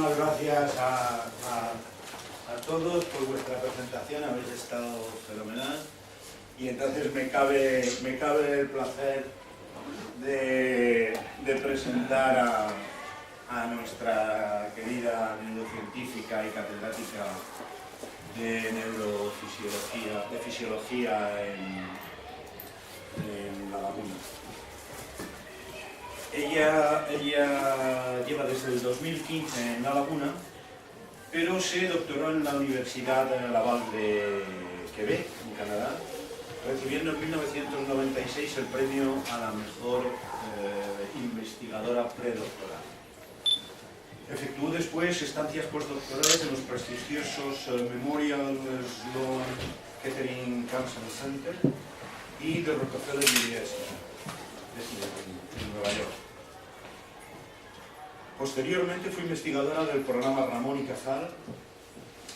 muchísimas gracias a todos por vuestra presentación, habéis estado fenomenal. Y entonces me cabe el placer de presentar a nuestra querida neurocientífica y catedrática de fisiología en La Laguna. Ella lleva desde el 2015 en La Laguna, pero se doctoró en la Universidad Laval de Quebec, en Canadá, recibiendo en 1996 el premio a la mejor investigadora predoctoral. Efectuó después estancias postdoctorales en los prestigiosos Memorial Sloan Kettering Cancer Center y The Rockefeller University en Nueva York. Posteriormente fue investigadora del programa Ramón y Cajal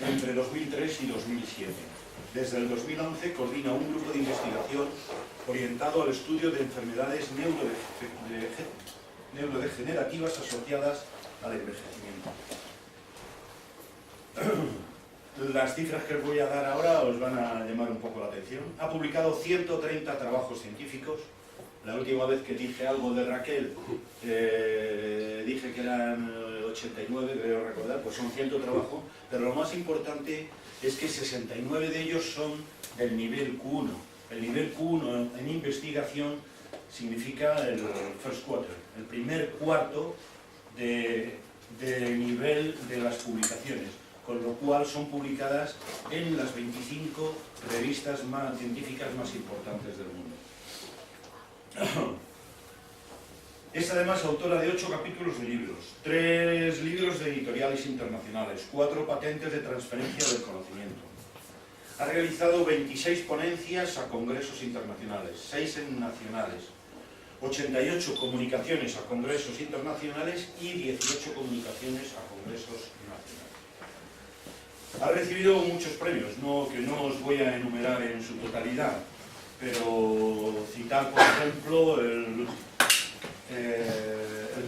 entre 2003 y 2007. Desde el 2011 coordina un grupo de investigación orientado al estudio de enfermedades neurodegenerativas asociadas al envejecimiento. Las cifras que os voy a dar ahora os van a llamar un poco la atención. Ha publicado 130 trabajos científicos. La última vez que dije algo de Raquel, dije que eran 89, creo recordar, pues son 100 trabajos, pero lo más importante es que 69 de ellos son del nivel Q1. El nivel Q1 en investigación significa el first quarter, el primer cuarto de nivel de las publicaciones, con lo cual son publicadas en las 25 revistas científicas más importantes del mundo. Es además autora de 8 capítulos de libros, 3 libros de editoriales internacionales, 4 patentes de transferencia del conocimiento. Ha realizado 26 ponencias a congresos internacionales, 6 en nacionales, 88 comunicaciones a congresos internacionales y 18 comunicaciones a congresos nacionales. Ha recibido muchos premios, que no os voy a enumerar en su totalidad, pero citar, por ejemplo, el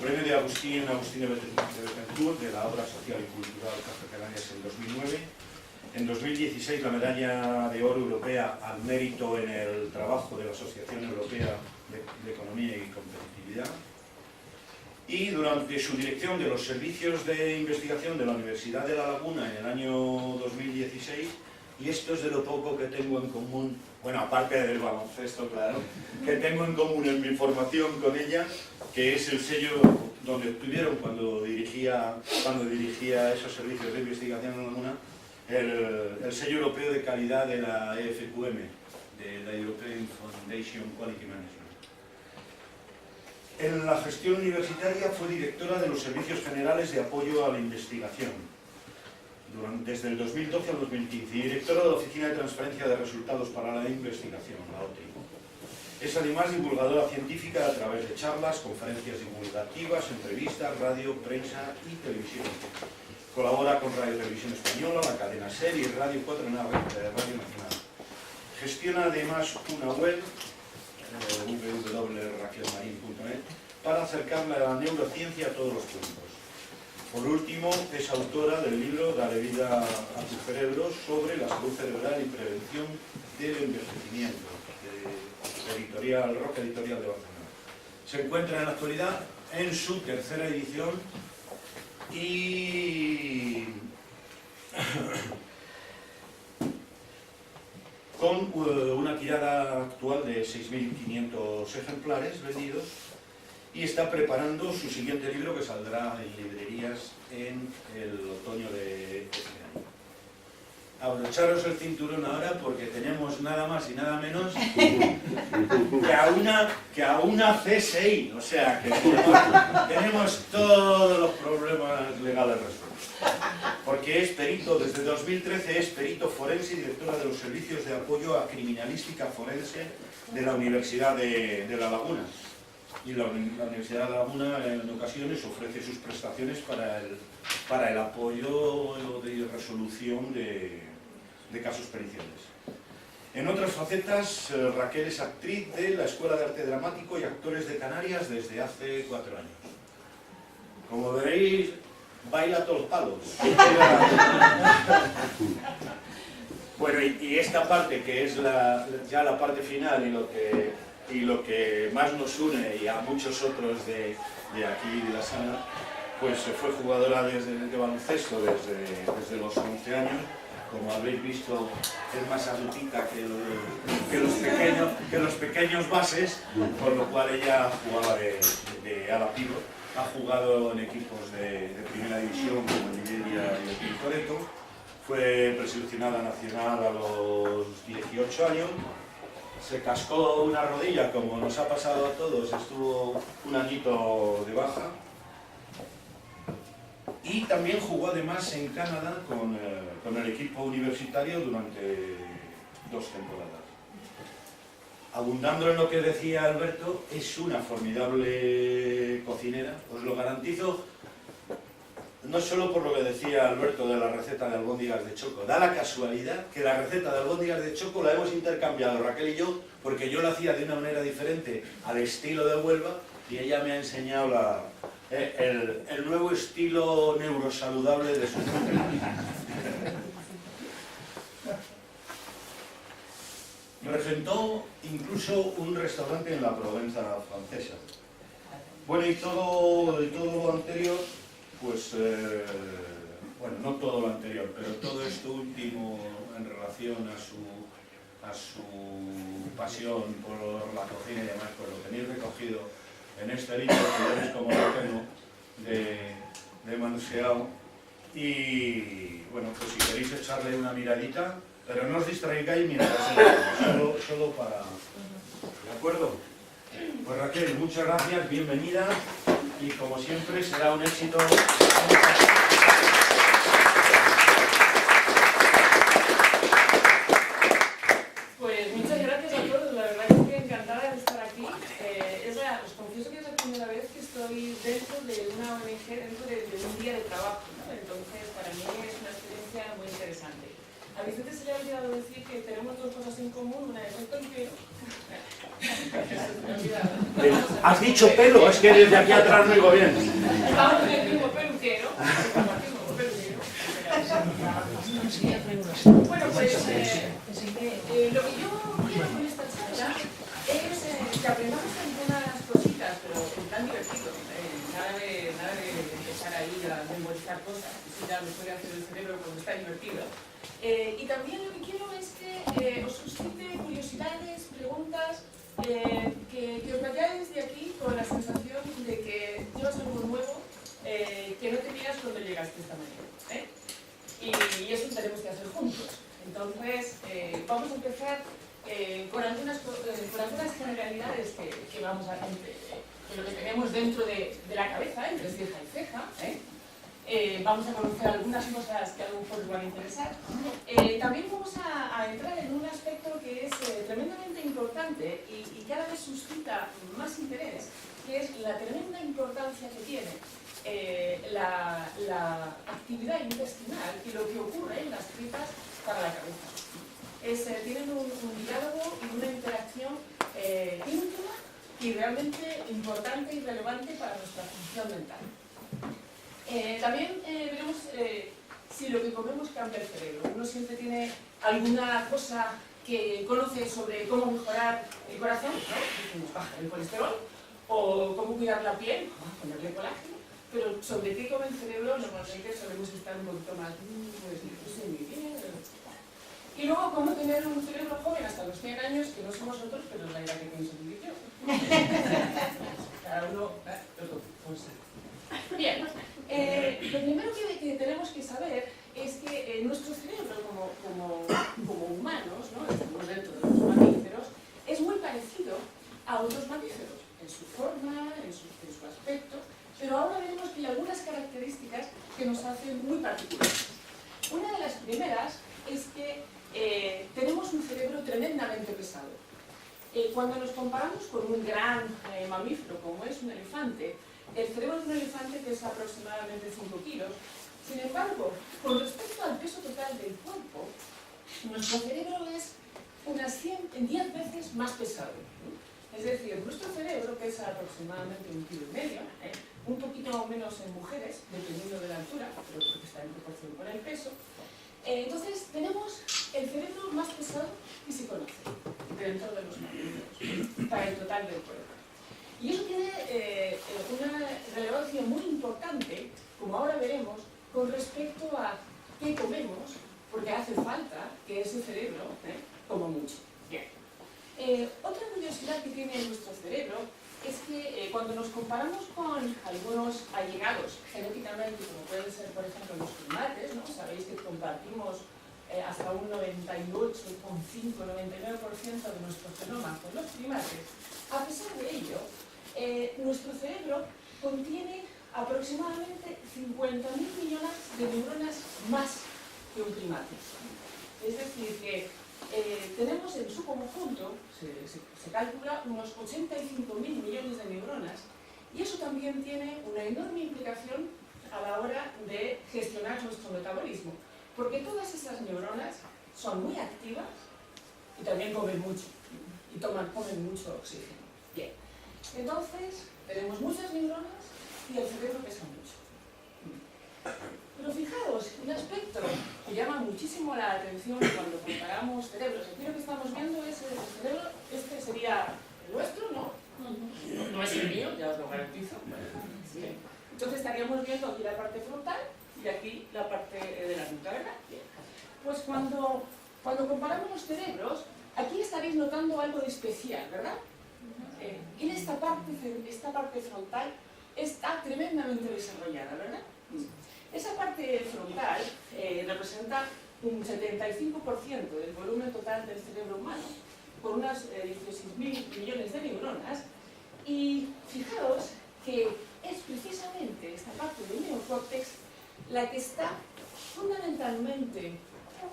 premio de Agustín de Betancourt de la obra social y cultural Castellanias en 2009, en 2016 la medalla de oro europea al mérito en el trabajo de la Asociación Europea de Economía y Competitividad, y durante su dirección de los servicios de investigación de la Universidad de La Laguna en el año 2016, y esto es de lo poco que tengo en común, bueno, aparte del baloncesto, claro, que tengo en común en mi formación con ella, que es el sello donde estuvieron cuando dirigía esos servicios de investigación en La Laguna, el sello europeo de calidad de la EFQM, de la European Foundation Quality Management. En la gestión universitaria fue directora de los servicios generales de apoyo a la investigación desde el 2012 al 2015 y directora de la Oficina de Transferencia de Resultados para la Investigación, la OTI. Es además divulgadora científica a través de charlas, conferencias divulgativas, entrevistas, radio, prensa y televisión. Colabora con Radio Televisión Española, la cadena SER y Radio 4 en la Radio Nacional. Gestiona además una web, www.raquelmarin.net, para acercar la neurociencia a todos los públicos. Por último, es autora del libro Dale vida a tu cerebro sobre la salud cerebral y prevención del envejecimiento, de Roca Editorial de Barcelona. Se encuentra en la actualidad en su 3ª edición y con una tirada actual de 6.500 ejemplares vendidos, y está preparando su siguiente libro que saldrá en librerías en el otoño de este año. Abrocharos el cinturón ahora porque tenemos nada más y nada menos que a una CSI, o sea que tenemos todos los problemas legales resueltos. Porque es perito, desde 2013 es perito forense y directora de los servicios de apoyo a criminalística forense de la Universidad de La Laguna. Y la Universidad de La Laguna en ocasiones ofrece sus prestaciones para el apoyo de resolución de casos periciales. En otras facetas, Raquel es actriz de la Escuela de Arte Dramático y Actores de Canarias desde hace 4 años. Como veréis, baila todos los palos. Bueno, y esta parte que es ya la parte final y lo que más nos une y a muchos otros de aquí de la sala, pues fue jugadora de baloncesto desde los 11 años. Como habréis visto, es más adultita que los pequeños bases, por lo cual ella jugaba de ala pívot. Ha jugado en equipos de primera división como el Nigeria y el Tintoretto. Fue preseleccionada nacional a los 18 años. Se cascó una rodilla, como nos ha pasado a todos, estuvo un añito de baja. Y también jugó además en Canadá con el equipo universitario durante 2 temporadas. Abundando en lo que decía Alberto, es una formidable cocinera, os lo garantizo, no solo por lo que decía Alberto de la receta de albóndigas de choco, da la casualidad que la receta de albóndigas de choco la hemos intercambiado Raquel y yo, porque yo la hacía de una manera diferente al estilo de Huelva y ella me ha enseñado el nuevo estilo neurosaludable de su regentó incluso un restaurante en la Provenza francesa. Bueno, y todo lo anterior, pues, bueno, no todo lo anterior, pero todo esto último en relación a su pasión por la cocina y demás, pues lo tenéis recogido en este libro, que veréis como lo tengo, de Manseao. Y bueno, pues si queréis echarle una miradita, pero no os distraigáis mientras solo para... ¿De acuerdo? Pues Raquel, muchas gracias, bienvenida, y como siempre será un éxito. Pues muchas gracias a todos, la verdad que estoy encantada de estar aquí. Os confieso que es la primera vez que estoy dentro de una ONG, dentro de un día de trabajo, ¿no? Entonces para mí es una experiencia muy interesante. A Vicente se le ha olvidado decir que tenemos 2 cosas en común, una es el peluquero. ¿Has dicho pelo? Es que desde aquí atrás no oigo bien. Estamos en el mismo peluquero. Bueno, pues lo que yo quiero con esta charla es que aprendamos algunas cositas, pero en tan divertido. Nada de empezar ahí a memorizar cosas. Eso ya lo puede hacer el cerebro cuando está divertido. Y también lo que quiero es que os suscite curiosidades, preguntas, que os vayáis de aquí con la sensación de que llevas algo nuevo que no tenías cuando llegaste esta mañana. Y eso tenemos que hacer juntos. Entonces, vamos a empezar por algunas generalidades que vamos a que lo que tenemos dentro de la cabeza, entre ceja y ceja. Vamos a conocer algunas cosas que a lo mejor os van a interesar. También vamos a entrar en un aspecto que es tremendamente importante y cada vez suscita más interés, que es la tremenda importancia que tiene la actividad intestinal y lo que ocurre en las tripas para la cabeza. Tienen un diálogo y una interacción íntima y realmente importante y relevante para nuestra función mental. También veremos si lo que comemos cambia el cerebro. Uno siempre tiene alguna cosa que conoce sobre cómo mejorar el corazón, ¿no? Bajar el colesterol, o cómo cuidar la piel, ponerle colágeno, pero sobre qué come el cerebro normalmente solemos estar un poquito más, pues no sé muy bien. Y luego cómo tener un cerebro joven hasta los 100 años, que no somos nosotros, pero es la edad que pienso vivir yo. Cada uno, pues, bien, lo primero que tenemos que saber es que nuestro cerebro como humanos, ¿no? Estamos dentro de los mamíferos, es muy parecido a otros mamíferos, en su forma, en su aspecto, pero ahora veremos que hay algunas características que nos hacen muy particulares. Una de las primeras es que tenemos un cerebro tremendamente pesado. Cuando nos comparamos con un gran mamífero como es un elefante, el cerebro de un elefante pesa aproximadamente 5 kilos. Sin embargo, con respecto al peso total del cuerpo, nuestro cerebro es unas 10 veces más pesado. Es decir, nuestro cerebro pesa aproximadamente 1,5 kg, un poquito menos en mujeres, dependiendo de la altura, pero porque está en proporción con el peso. Entonces, tenemos el cerebro más pesado que se conoce dentro de los mamíferos, para el total del cuerpo. Y eso tiene una relevancia muy importante, como ahora veremos, con respecto a qué comemos, porque hace falta que ese cerebro coma mucho. Bien. Otra curiosidad que tiene nuestro cerebro es que cuando nos comparamos con algunos allegados genéticamente, como pueden ser, por ejemplo, los primates, ¿no? Sabéis que compartimos hasta un 98,5-99% de nuestro genoma con los primates. A pesar de ello, nuestro cerebro contiene aproximadamente 50.000 millones de neuronas más que un primate. Es decir, que tenemos en su conjunto, se calcula, unos 85.000 millones de neuronas, y eso también tiene una enorme implicación a la hora de gestionar nuestro metabolismo, porque todas esas neuronas son muy activas y también comen mucho, y comen mucho oxígeno. Bien, entonces tenemos muchas neuronas y el cerebro pesa mucho. Pero fijaos, un aspecto que llama muchísimo la atención cuando comparamos cerebros. Aquí lo que estamos viendo es el cerebro, este sería el nuestro, ¿no? No es el mío, ya os lo garantizo. Bien. Entonces estaríamos viendo aquí la parte frontal y aquí la parte de la nuca, ¿verdad? Bien. Pues cuando comparamos los cerebros, aquí estaréis notando algo de especial, ¿verdad? En esta parte frontal está tremendamente desarrollada, ¿verdad? Esa parte frontal representa un 75% del volumen total del cerebro humano, por unas 16.000 millones de neuronas, y fijaos que es precisamente esta parte del neocórtex la que está fundamentalmente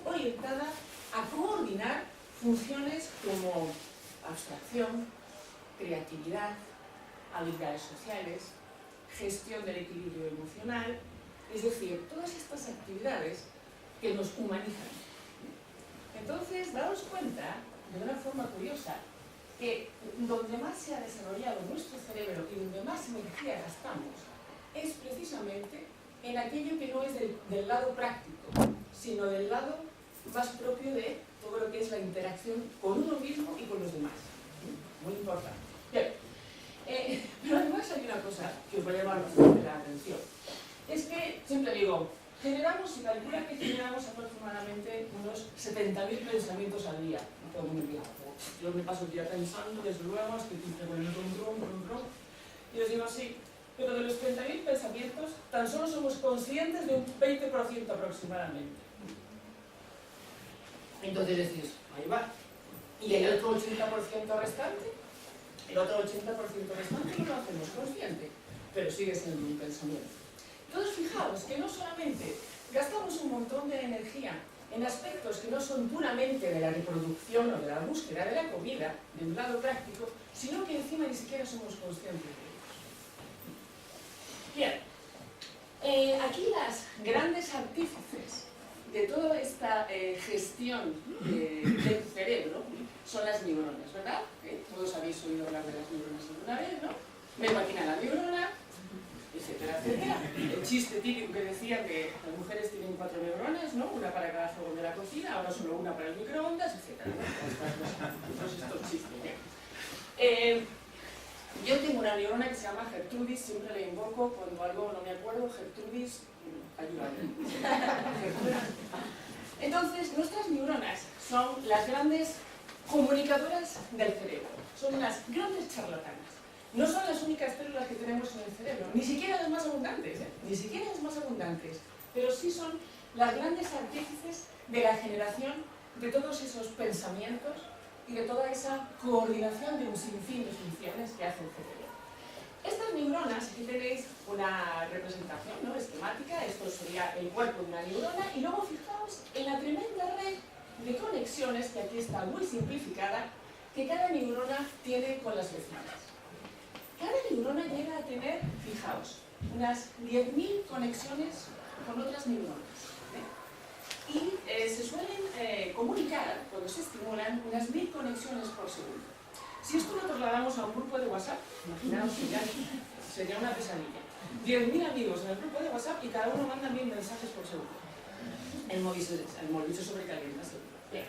orientada a coordinar funciones como abstracción, creatividad, habilidades sociales, gestión del equilibrio emocional, es decir, todas estas actividades que nos humanizan. Entonces, daos cuenta, de una forma curiosa, que donde más se ha desarrollado nuestro cerebro y donde más energía gastamos es precisamente en aquello que no es del lado práctico, sino del lado más propio de todo lo que es la interacción con uno mismo y con los demás. Muy importante. Bien. Pero además hay una cosa que os va a llamar bastante la atención. Es que, siempre digo, se calcula que generamos aproximadamente unos 70.000 pensamientos al día. Y todo el mundo dice, yo me paso el día pensando, desde luego, estoy siempre con el rum. Y os digo, sí, pero de los 30.000 pensamientos, tan solo somos conscientes de un 20% aproximadamente. Entonces decís, ahí va. ¿Y el otro 80% restante? El otro 80% restante no lo hacemos consciente, pero sigue siendo un pensamiento. Entonces fijaos que no solamente gastamos un montón de energía en aspectos que no son puramente de la reproducción o de la búsqueda de la comida, de un lado práctico, sino que encima ni siquiera somos conscientes de ellos. Bien, aquí las grandes artífices de toda esta gestión del cerebro son las neuronas, ¿verdad? Todos habéis oído hablar de las neuronas alguna vez, ¿no? Me imagina la neurona, etcétera, etcétera. El chiste típico que decía que las mujeres tienen 4 neuronas, ¿no? Una para cada fogón de la cocina, ahora solo una para el microondas, etcétera, ¿no? Todos estos chistes. Yo tengo una neurona que se llama Gertrudis, siempre la invoco cuando algo no me acuerdo. Gertrudis, ayúdame. Entonces, nuestras neuronas son las grandes comunicadoras del cerebro, son unas grandes charlatanas. No son las únicas células que tenemos en el cerebro, ni siquiera las más abundantes, ni siquiera las más abundantes, pero sí son las grandes artífices de la generación de todos esos pensamientos y de toda esa coordinación de un sinfín de funciones que hace el cerebro. Estas neuronas, aquí tenéis una representación, ¿no?, esquemática. Esto sería el cuerpo de una neurona, y luego fijaos en la tremenda red de conexiones, que aquí está muy simplificada, que cada neurona tiene con las vecinas. Cada neurona llega a tener, fijaos, unas 10.000 conexiones con otras neuronas. Y se suelen comunicar, cuando se estimulan, unas 1.000 conexiones por segundo. Si esto lo trasladamos a un grupo de WhatsApp, imaginaos que ya sería una pesadilla. 10.000 amigos en el grupo de WhatsApp y cada uno manda 1000 mensajes por segundo. El móvil se sobrecalienta seguro. Bien.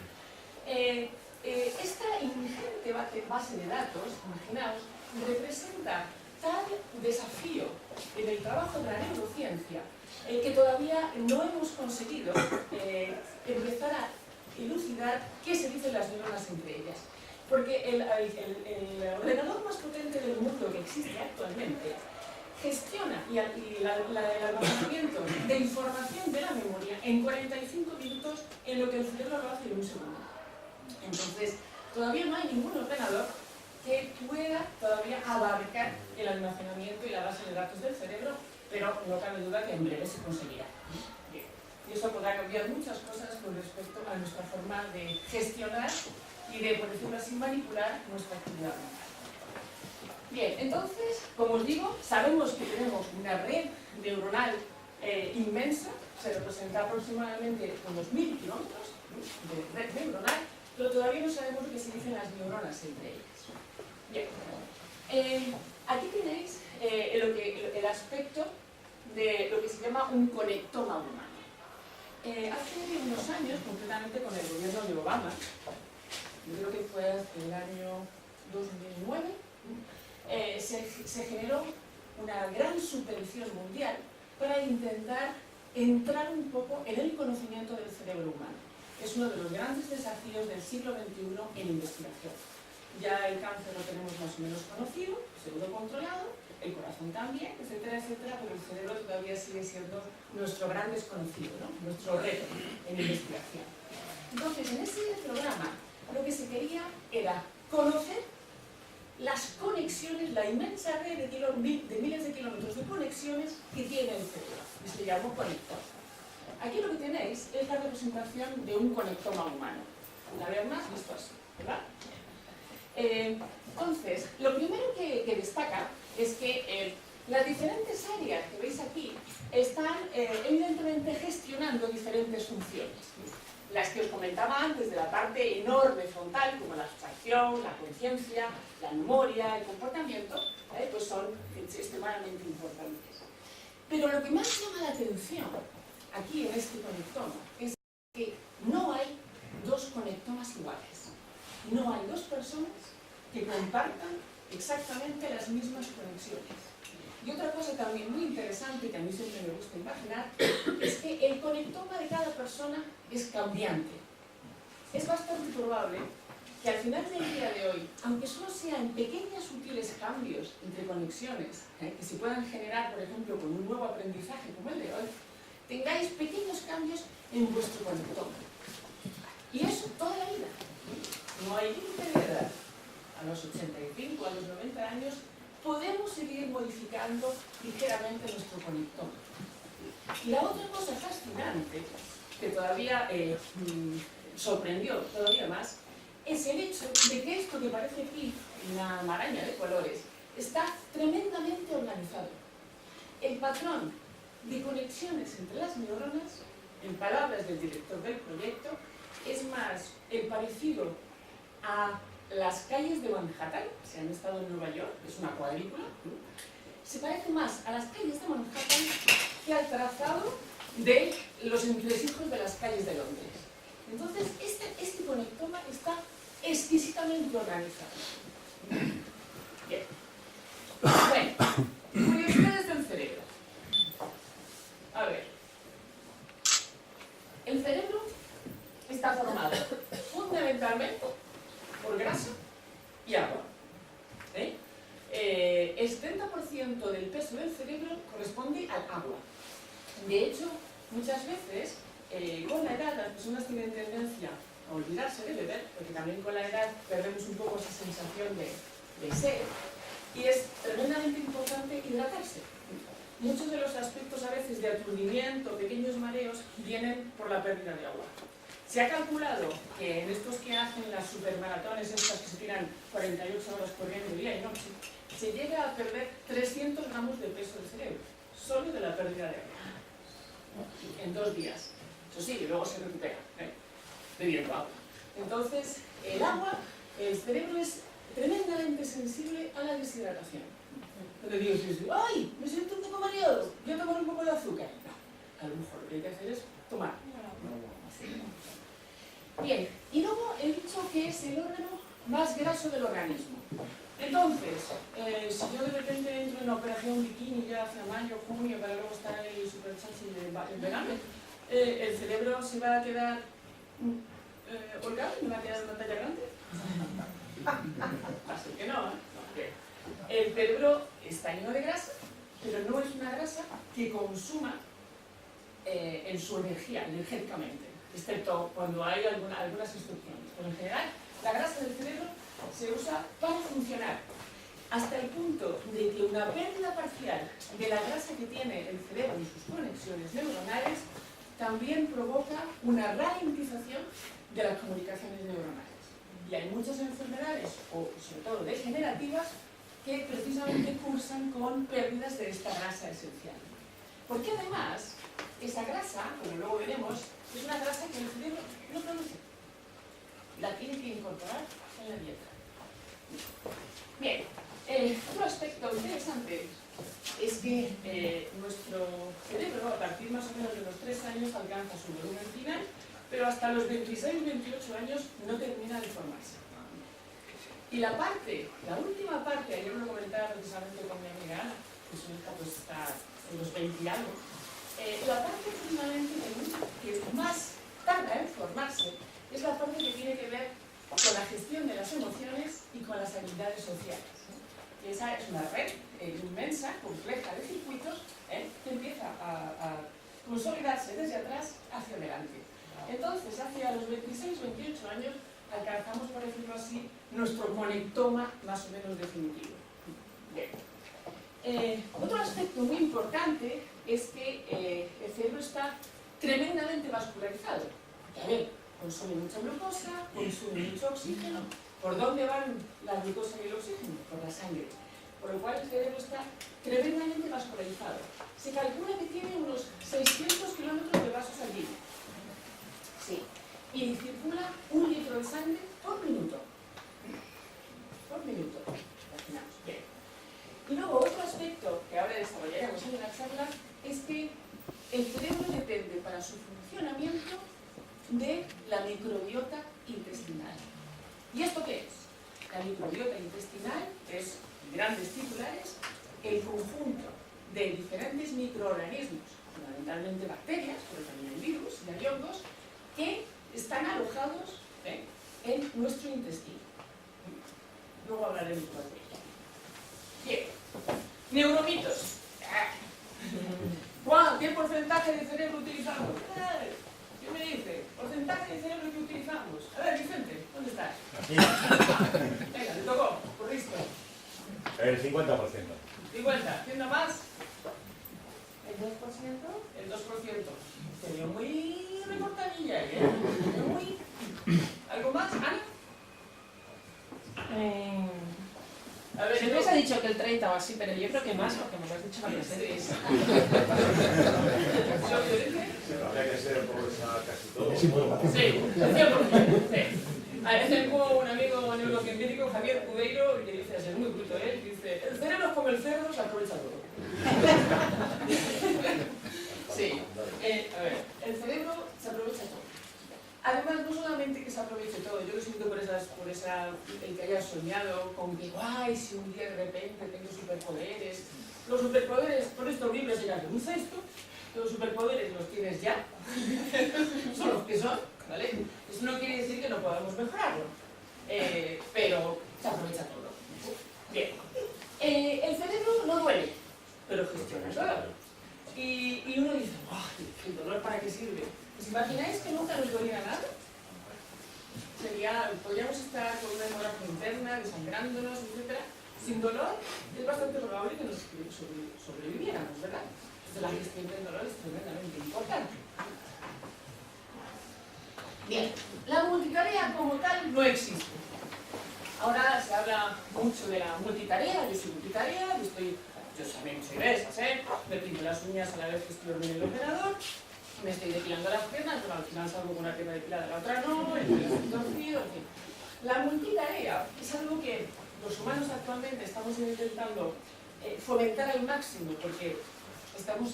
Esta ingente base de datos, imaginaos, representa tal desafío en el trabajo de la neurociencia que todavía no hemos conseguido empezar a elucidar qué se dicen las neuronas entre ellas. Porque el ordenador más potente del mundo que existe actualmente gestiona el almacenamiento de información de la memoria en 45 minutos en lo que el cerebro lo hace en un segundo. Entonces, todavía no hay ningún ordenador que pueda todavía abarcar el almacenamiento y la base de datos del cerebro, pero no cabe duda que en breve se conseguirá. Bien. Y eso podrá cambiar muchas cosas con respecto a nuestra forma de gestionar y de, por decirlo así, manipular nuestra actividad mental. Bien, entonces, como os digo, sabemos que tenemos una red neuronal inmensa, se representa aproximadamente unos 1000 kilómetros de red neuronal, pero todavía no sabemos lo que se dicen las neuronas entre ellas. Bien, aquí tenéis el aspecto de lo que se llama un conectoma humano. Hace unos años, concretamente con el gobierno de Obama, yo creo que fue el año 2009, se generó una gran subvención mundial para intentar entrar un poco en el conocimiento del cerebro humano. Es uno de los grandes desafíos del siglo XXI en investigación. Ya el cáncer lo tenemos más o menos conocido, pseudo controlado, el corazón también, etcétera, etcétera, pero el cerebro todavía sigue siendo nuestro gran desconocido, ¿no? Nuestro reto en investigación. Entonces, en ese programa, lo que se quería era conocer las conexiones, la inmensa red de miles de kilómetros de conexiones que tiene el cerebro, y se llamó conector. Aquí lo que tenéis es la representación de un conectoma humano. Una vez más, visto así, ¿verdad? Entonces, lo primero que destaca es que las diferentes áreas que veis aquí están evidentemente gestionando diferentes funciones. Las que os comentaba antes de la parte enorme frontal, como la abstracción, la conciencia, la memoria, el comportamiento, pues son extremadamente importantes. Pero lo que más llama la atención aquí en este conectoma es que no hay dos conectomas iguales. No hay dos personas que compartan exactamente las mismas conexiones. Y otra cosa también muy interesante, que a mí siempre me gusta imaginar, es que el conectoma de cada persona es cambiante. Es bastante probable que al final del día de hoy, aunque solo sean pequeños sutiles cambios entre conexiones, que se puedan generar, por ejemplo, con un nuevo aprendizaje como el de hoy, tengáis pequeños cambios en vuestro conectoma. Y eso toda la vida. No hay límite de edad. A los 85, a los 90 años, podemos seguir modificando ligeramente nuestro conectoma. Y la otra cosa fascinante, que todavía sorprendió todavía más, es el hecho de que esto que parece aquí una maraña de colores está tremendamente organizado. El patrón de conexiones entre las neuronas, en palabras del director del proyecto, es más el parecido a las calles de Manhattan, si han estado en Nueva York, es una cuadrícula, se parece más a las calles de Manhattan que al trazado de los entresijos de las calles de Londres. Entonces, este conectoma está exquisitamente organizado. Bien. Bueno, curiosidades del cerebro. A ver. El cerebro está formado fundamentalmente por grasa y agua. El 70% del peso del cerebro corresponde al agua. De hecho, muchas veces, con la edad, las personas tienen tendencia a olvidarse de beber, porque también con la edad perdemos un poco esa sensación de sed, y es tremendamente importante hidratarse. Muchos de los aspectos a veces de aturdimiento, pequeños mareos, vienen por la pérdida de agua. Se ha calculado que en estos que hacen las supermaratones, estas que se tiran 48 horas corriendo día y noche, se llega a perder 300 gramos de peso del cerebro, solo de la pérdida de agua, en 2 días. Eso sí, y luego se recupera, bebiendo agua. Entonces, el agua, el cerebro es tremendamente sensible a la deshidratación. Entonces digo, ¡ay! Me siento un poco mareado, voy a tomar un poco de azúcar. No, a lo mejor lo que hay que hacer es tomar. Bien, y luego he dicho que es el órgano más graso del organismo. Entonces, si yo de repente entro en la operación bikini ya hacia mayo, junio, para luego estar ahí super chachi en verano, el cerebro se va a quedar holgado y me va a quedar una talla grande. Así que no, ¿eh? El cerebro está lleno de grasa, pero no es una grasa que consuma en su energía, energéticamente, excepto cuando hay algunas instrucciones. Pero en general, la grasa del cerebro se usa para funcionar, hasta el punto de que una pérdida parcial de la grasa que tiene el cerebro y sus conexiones neuronales también provoca una ralentización de las comunicaciones neuronales. Y hay muchas enfermedades, o sobre todo degenerativas, que precisamente cursan con pérdidas de esta grasa esencial. Porque además, esa grasa, como luego veremos, es una grasa que el cerebro no produce. La tiene que incorporar en la dieta. Bien, un aspecto interesante es que nuestro cerebro, a partir más o menos de los 3 años, alcanza su volumen final, pero hasta los 26-28 años no termina de formarse. Y la última parte, ayer lo comentaba precisamente con mi amiga Ana, que su hija pues está en los 20 y algo, la parte últimamente que más tarda en formarse es la parte que tiene que ver con la gestión de las emociones y con las habilidades sociales. Esa es una red inmensa, compleja de circuitos, que empieza a consolidarse desde atrás hacia adelante. Entonces, hacia los 26-28 años, alcanzamos, por decirlo así, nuestro conectoma más o menos definitivo. Bien. Otro aspecto muy importante es que el cerebro está tremendamente vascularizado. A ver, consume mucha glucosa, consume mucho oxígeno. ¿Por dónde van la glucosa y el oxígeno? Por la sangre. Por lo cual el cerebro está tremendamente vascularizado. Se calcula que tiene unos 600 kilómetros de vasos sanguíneos. Sí. Y circula 1 litro de sangre por minuto. Por minuto. Imaginamos. Bien. Y luego otro aspecto que ahora desarrollaremos en la charla es que el cerebro depende para su funcionamiento de la microbiota intestinal. ¿Y esto qué es? La microbiota intestinal es, en grandes titulares, el conjunto de diferentes microorganismos, fundamentalmente bacterias, pero también hay virus y hay hongos, que están alojados en nuestro intestino. Luego hablaremos de ello. Bien. Neuromitos. Juan, ¿qué porcentaje de cerebro utilizamos? ¿Qué me dice? ¿Porcentaje de cerebro que utilizamos? A ver, Vicente, ¿dónde estás? Venga, te tocó, corriste. El 50%. 50, ¿quién da más? ¿El 2%? El 2%. Te veo muy recortadilla, ¿eh? Te veo muy... ¿Algo más, Ana? A ver, siempre se ha dicho que el 30 o así, pero yo creo que más, porque me lo has dicho varias veces. Habría que ser por esa casi todo. Sí, el 100%. Sí. A veces tengo un amigo neurocientífico, Javier Cudeiro, que dice, es muy bruto él, dice, el cerebro es como el cerdo, se aprovecha todo. Sí, a ver, el cerebro se aprovecha todo. Además, no solamente que se aproveche todo, yo lo siento por el que haya soñado con que, guay, si un día de repente tengo superpoderes. Los superpoderes, por esto horrible se llaman un cesto, los superpoderes los tienes ya, son los que son, ¿vale? Eso no quiere decir que no podamos mejorarlo, pero se aprovecha todo. Bien, el cerebro no duele, pero gestiona el dolor. Y uno dice, ¡ay, el dolor para qué sirve! ¿Os imagináis que nunca nos doliera nada? Podríamos estar con una hemorragia interna, desangrándonos, etc. Sin dolor, es bastante probable que nos sobreviviéramos, ¿verdad? Entonces la gestión del dolor es tremendamente importante. Bien, la multitarea como tal no existe. Ahora se habla mucho de la multitarea, yo soy multitarea, yo también soy de esas, me pinto las uñas a la vez que estoy dormiendo en el ordenador, me estoy depilando las piernas, pero al final salgo con una pierna depilada, la otra no, el pelo está torcido, en fin. La multitarea es algo que los humanos actualmente estamos intentando fomentar al máximo, porque estamos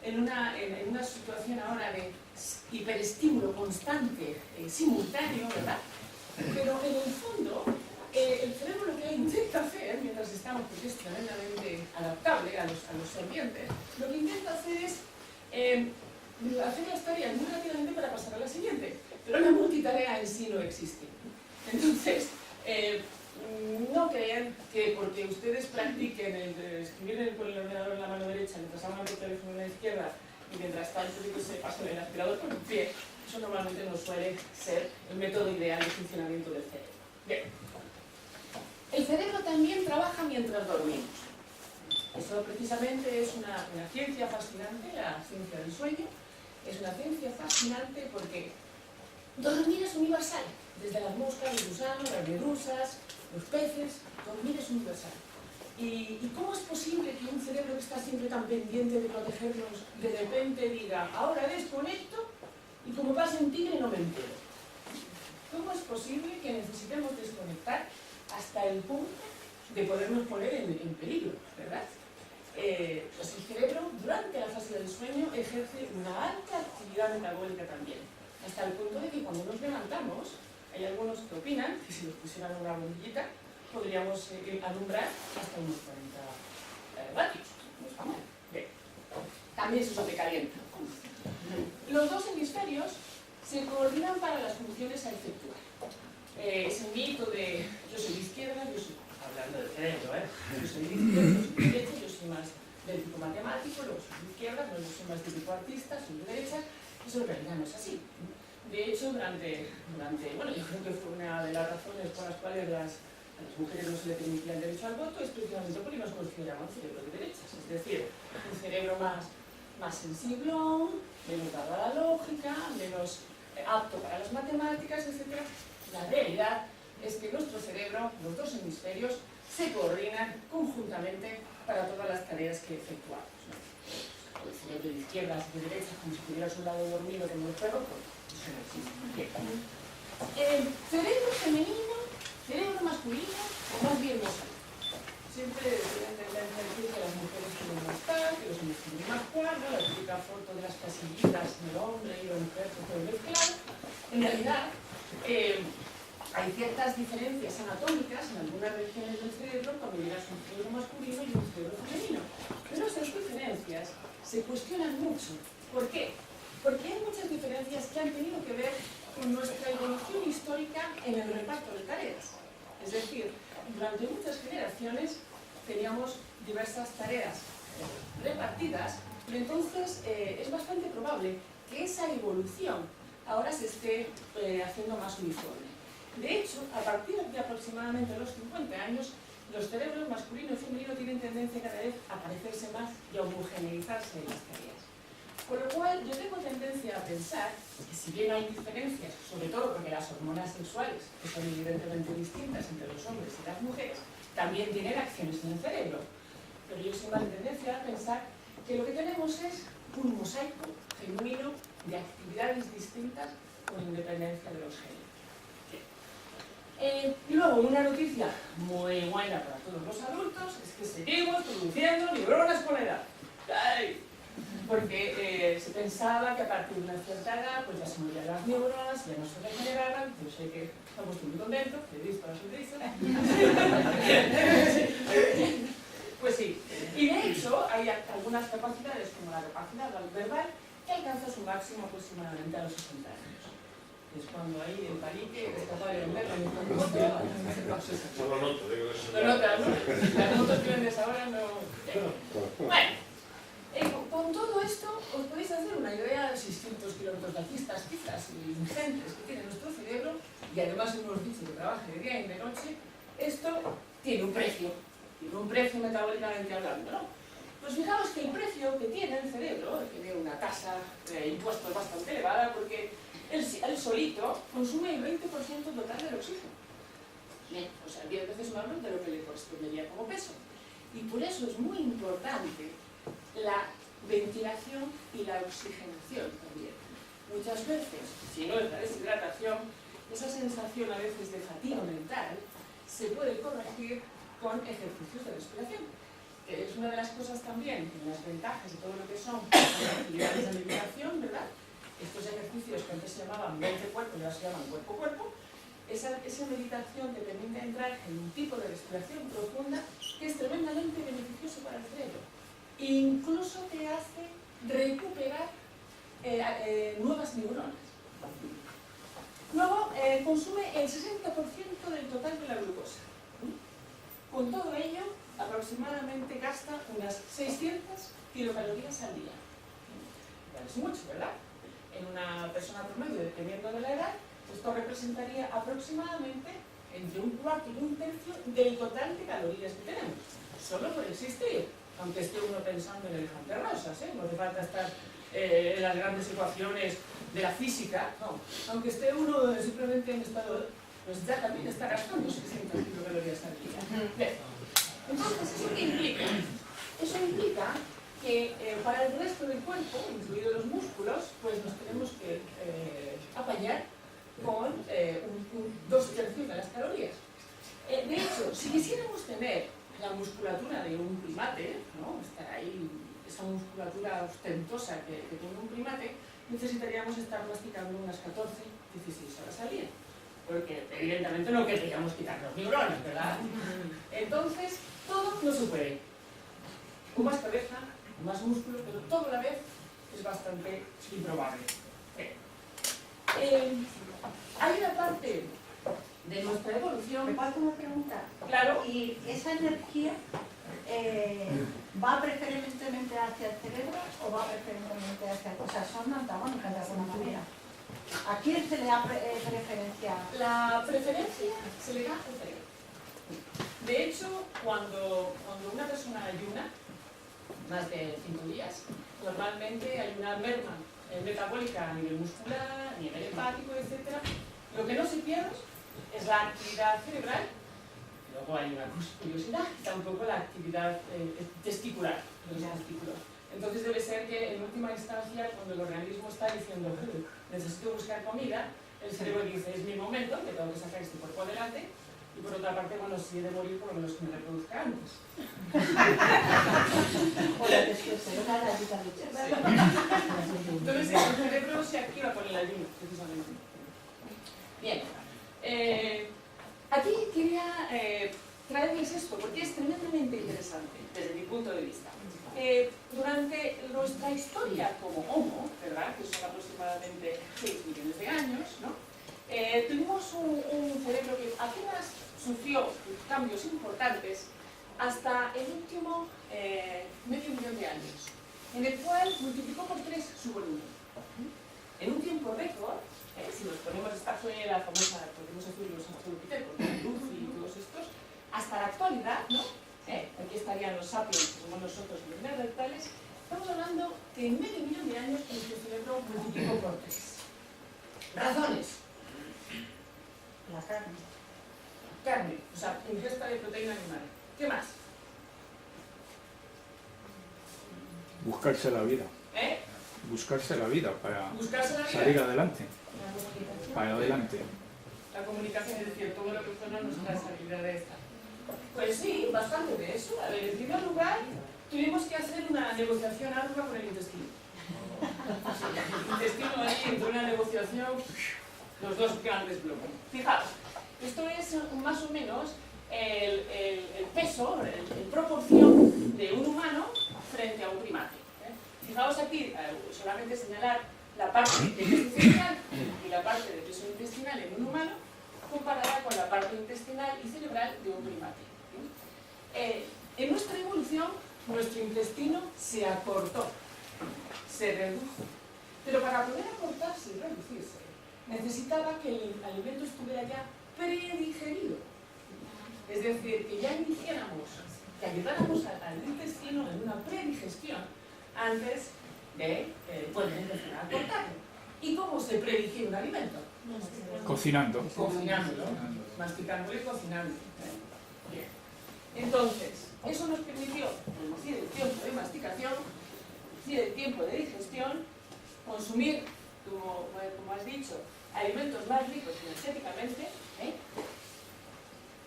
en una situación ahora de hiperestímulo constante, simultáneo, ¿verdad? Pero en el fondo, el cerebro lo que intenta hacer, mientras estamos, porque es tremendamente adaptable a los ambientes, lo que intenta hacer es hacer las tareas muy rápidamente para pasar a la siguiente. Pero la multitarea en sí no existe. Entonces, no crean que porque ustedes practiquen el de escribir con el ordenador en la mano derecha mientras hablan por teléfono en la izquierda y mientras tanto se pasan el aspirador con el pie, eso normalmente no suele ser el método ideal de funcionamiento del cerebro. Bien. El cerebro también trabaja mientras dormimos. Eso precisamente es una ciencia fascinante, la ciencia del sueño. Es una ciencia fascinante porque dormir es universal. Desde las moscas, los gusanos, las medusas, los peces, dormir es universal. ¿Y cómo es posible que un cerebro que está siempre tan pendiente de protegernos, de repente diga, ahora desconecto y como pasa un tigre no me entero? ¿Cómo es posible que necesitemos desconectar hasta el punto de podernos poner en peligro, verdad? Pues el cerebro durante la fase del sueño ejerce una alta actividad metabólica también, hasta el punto de que cuando nos levantamos, hay algunos que opinan que si nos pusieran una bombillita podríamos alumbrar hasta unos 40 vatios. No está mal. Bien. También se sobrecalienta. Los dos hemisferios se coordinan para las funciones a efectuar. Ese mito de yo soy de izquierda, yo soy, hablando del cerebro, yo soy de izquierda, yo soy de derecha, yo soy más del tipo matemático, luego soy de izquierda, luego soy más de tipo artista, soy de derecha. Eso en realidad no es así. De hecho, bueno, yo creo que fue una de las razones por las cuales a las mujeres no se le permitía el derecho al voto, es precisamente porque nos consideraban cerebro de derechas, es decir, un cerebro más sensiblón, menos dado a la lógica, menos apto para las matemáticas, etc. La realidad es que nuestro cerebro, los dos hemisferios, se coordinan conjuntamente para todas las tareas que efectuamos, ¿no? El cerebro de izquierda, de derecha, como si tuviera un lado dormido como el perro, pues eso no existe. Cerebro femenino, cerebro masculino, o más bien no sé. Siempre tienen tendencia a decir que las mujeres tienen más tal, que los hombres tienen más cual, ¿no? La típica foto de las casillitas del hombre y la mujer, todo mezclado. En realidad, hay ciertas diferencias anatómicas en algunas regiones del cerebro cuando miras un cerebro masculino y un cerebro femenino. Pero esas diferencias se cuestionan mucho. ¿Por qué? Porque hay muchas diferencias que han tenido que ver con nuestra evolución histórica en el reparto de tareas. Es decir, durante muchas generaciones teníamos diversas tareas repartidas y entonces es bastante probable que esa evolución ahora se esté haciendo más uniforme. De hecho, a partir de aproximadamente los 50 años, los cerebros masculino y femenino tienen tendencia cada vez a parecerse más y a homogeneizarse en las tareas. Con lo cual, yo tengo tendencia a pensar que si bien hay diferencias, sobre todo porque las hormonas sexuales, que son evidentemente distintas entre los hombres y las mujeres, también tienen acciones en el cerebro. Pero yo soy más de tendencia a pensar que lo que tenemos es un mosaico genuino de actividades distintas con independencia de los géneros. Y luego, una noticia muy buena para todos los adultos es que seguimos produciendo neuronas con edad. ¡Ay! Porque se pensaba que a partir de una cierta edad pues ya se morían las neuronas, ya no se regeneraban. Yo sé que estamos muy contentos, he visto la sonrisa. Pues sí. Y de hecho hay algunas capacidades, como la capacidad verbal, que alcanza su máximo aproximadamente a los 60 años. Es cuando ahí el palique es capaz de vender la misma cosa. No lo noto, digo que lo notas, ¿no? Las motos que vendes ahora no... Bueno. Con todo esto os podéis hacer una idea de 600 kilómetros de alcistas, cifras ingentes que tiene nuestro cerebro, y además hemos dicho que trabaja de día y de noche. Esto tiene un precio metabólicamente hablando, ¿no? Pues fijaos que el precio que tiene el cerebro tiene una tasa de impuestos bastante elevada porque él solito consume el 20% total del oxígeno. Bien, o sea, 10 veces más de lo que le correspondería como peso. Y por eso es muy importante la ventilación y la oxigenación también. Muchas veces, si no es la deshidratación, esa sensación a veces de fatiga mental se puede corregir con ejercicios de respiración. Es una de las cosas también, las ventajas de todo lo que son las actividades de meditación, ¿verdad? Estos ejercicios que antes se llamaban mente-cuerpo, ya se llaman cuerpo-cuerpo. Esa meditación te permite entrar en un tipo de respiración profunda que es tremendamente beneficioso para el cerebro. Incluso te hace recuperar nuevas neuronas. Luego, consume el 60% del total de la glucosa. Con todo ello, aproximadamente gasta unas 600 kilocalorías al día. Es mucho, ¿verdad? En una persona promedio, dependiendo de la edad, esto representaría aproximadamente entre un cuarto y un tercio del total de calorías que tenemos, solo por existir, aunque esté uno pensando en elefantes rosas, no hace falta estar en las grandes ecuaciones de la física, no. Aunque esté uno simplemente en estado, pues ya también está gastando 600 kilocalorías al día. Bien. Entonces, ¿eso qué implica? Eso implica que para el resto del cuerpo, incluidos los músculos, pues nos tenemos que apañar con 2/3 de las calorías. De hecho, si quisiéramos tener la musculatura de un primate, ¿no? Estar ahí, esa musculatura ostentosa que tiene un primate, necesitaríamos estar masticando unas 14-16 horas al día. Porque evidentemente no queríamos quitarnos neuronas, ¿verdad? Entonces, todo no se puede. Con más cabeza, más músculo, pero todo a la vez es bastante improbable. Hay una parte de nuestra evolución... ¿Me falta una pregunta? Claro. ¿Y esa energía va preferentemente hacia el cerebro o va preferentemente hacia el... O sea, son antagónicas de alguna manera. ¿A quién se le da preferencia? La preferencia se le da al cerebro. De hecho, cuando una persona ayuna, más de 5 días, normalmente hay una merma metabólica a nivel muscular, a nivel hepático, etc. Lo que no se pierde es la actividad cerebral. Luego hay una curiosidad, tampoco la actividad testicular, los testículos. Entonces debe ser que en última instancia, cuando el organismo está diciendo necesito buscar comida, el cerebro dice es mi momento, que tengo que sacar este cuerpo adelante, y por otra parte, bueno, si he de morir, por lo menos que me reproduzca antes. Entonces el cerebro se activa con el ayuno, precisamente. Bien. Aquí quería traerles esto, porque es tremendamente interesante desde mi punto de vista. Durante nuestra historia como Homo, ¿verdad?, que son aproximadamente 6 millones de años, ¿no?, tuvimos un cerebro que apenas sufrió cambios importantes hasta el último medio millón de años, en el cual multiplicó por 3 su volumen. En un tiempo récord, si nos ponemos, esta fue la famosa, podemos decir, los australopithecos, Lucy y todos estos, hasta la actualidad, ¿no? Aquí estarían los sapiens, que somos nosotros los neandertales. Estamos hablando que en medio millón de años nuestro cerebro multiplicó por 3. Razones. La carne. Carne, o sea, ingesta de proteína animal. ¿Qué más? Buscarse la vida. Buscarse la vida para salir adelante. Para adelante. La comunicación, es decir, todo lo que fueron nuestras habilidades. Pues sí, bastante de eso. A ver, en primer lugar, tuvimos que hacer una negociación ardua con el intestino. El intestino ahí entró en una negociación, los dos grandes bloques. Fijaos, esto es más o menos el peso, en proporción de un humano frente a un primate. Fijaos aquí, solamente señalar la parte de peso cerebral y la parte de peso intestinal en un humano comparada con la parte intestinal y cerebral de un primate. En nuestra evolución, nuestro intestino se acortó, se redujo. Pero para poder acortarse y reducirse, necesitaba que el alimento estuviera ya predigerido. Es decir, que ya iniciáramos, que ayudáramos al intestino en una predigestión antes de poder empezar a acortarlo. ¿Y cómo se predigiere un alimento? Cocinando. Cocinándolo, masticándolo y cocinándolo. Bien. Entonces, eso nos permitió reducir el tiempo de masticación, reducir el tiempo de digestión, consumir, como has dicho, alimentos más ricos energéticamente,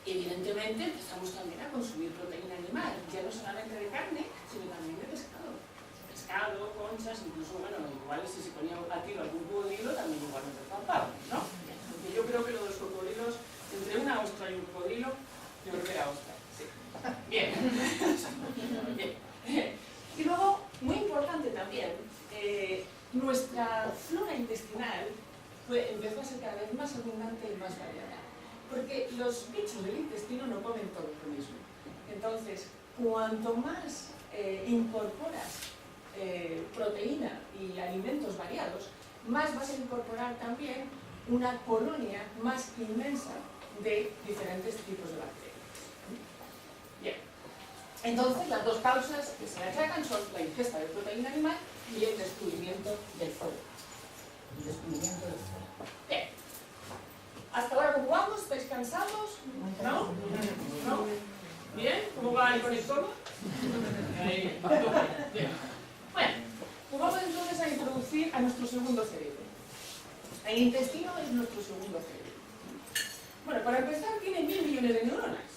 evidentemente empezamos también a consumir proteína animal, ya no solamente de carne, sino también de pescado. Pescado, conchas, incluso, bueno, igual si se ponía a tiro algún cocodrilo, también igual nos descampábamos, ¿no? Porque yo creo que lo de los cocodrilos, entre una ostra y un cocodrilo, yo creo que era ostra, sí. Bien. Bien. Y luego, muy importante también, nuestra flora intestinal empezó a ser cada vez más abundante y más variada. Porque los bichos del intestino no comen todo lo mismo. Entonces, cuanto más incorporas proteína y alimentos variados, más vas a incorporar también una colonia más inmensa de diferentes tipos de bacterias. Bien. Entonces, las dos causas que se achacan son la ingesta de proteína animal y el descubrimiento del fuego. El descubrimiento del fuego. Bien. ¿Hasta ahora cómo vamos? ¿Estáis cansados? ¿No? ¿No? ¿Bien? ¿Cómo va el conector? Ahí. Bien. Bueno, pues vamos entonces a introducir a nuestro segundo cerebro. El intestino es nuestro segundo cerebro. Bueno, para empezar tiene 1000 millones de neuronas,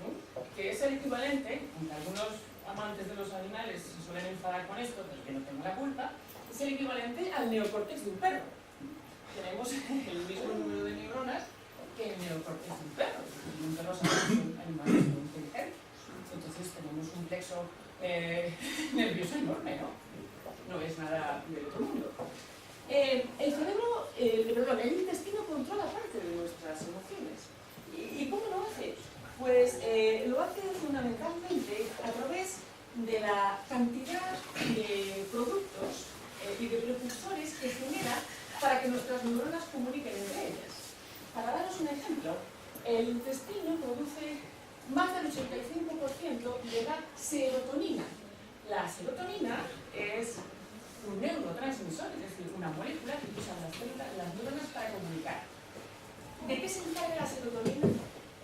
¿no? Que es el equivalente, aunque algunos amantes de los animales se suelen enfadar con esto, pero que no tengo la culpa, es el equivalente al neocórtex de un perro. Tenemos el mismo número de neuronas que el neocórtex de un perro. Un perro es un animal muy inteligente. Entonces tenemos un plexo nervioso enorme, ¿no? No es nada del otro mundo. El cerebro, el intestino controla parte de nuestras emociones. ¿Y cómo lo hace? Pues lo hace fundamentalmente a través de la cantidad de productos y de precursores que genera para que nuestras neuronas comuniquen entre ellas. Para daros un ejemplo, el intestino produce más del 85% de la serotonina. La serotonina es un neurotransmisor, es decir, una molécula que usan las neuronas para comunicar. ¿De qué se encarga la serotonina?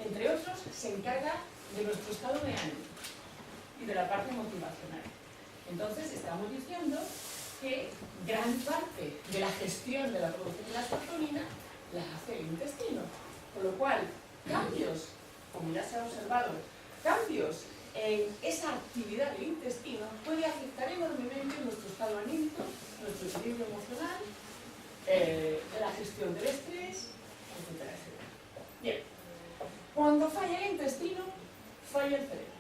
Entre otros, se encarga de nuestro estado de ánimo y de la parte motivacional. Entonces, estamos diciendo que gran parte de la gestión de la producción de la serotonina la hace el intestino. Con lo cual, cambios, como ya se ha observado, cambios en esa actividad del intestino puede afectar enormemente nuestro estado anímico, nuestro equilibrio emocional, la gestión del estrés, etcétera, etcétera. Bien, cuando falla el intestino, falla el cerebro.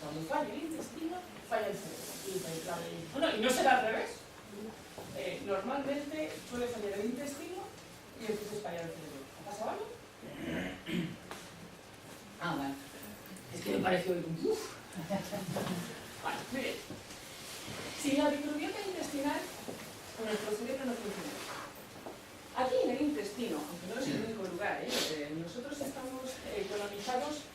Cuando falla el intestino, falla el cerebro. Bueno, y no será al revés. Normalmente suele fallar el intestino y entonces falla el cerebro. ¿Ha pasado algo? Ah, vale. Es que me pareció un uff. Vale, muy bien. Sin la microbiota intestinal, nuestro cerebro no funciona. Aquí en el intestino, aunque no es el único lugar, nosotros estamos colonizados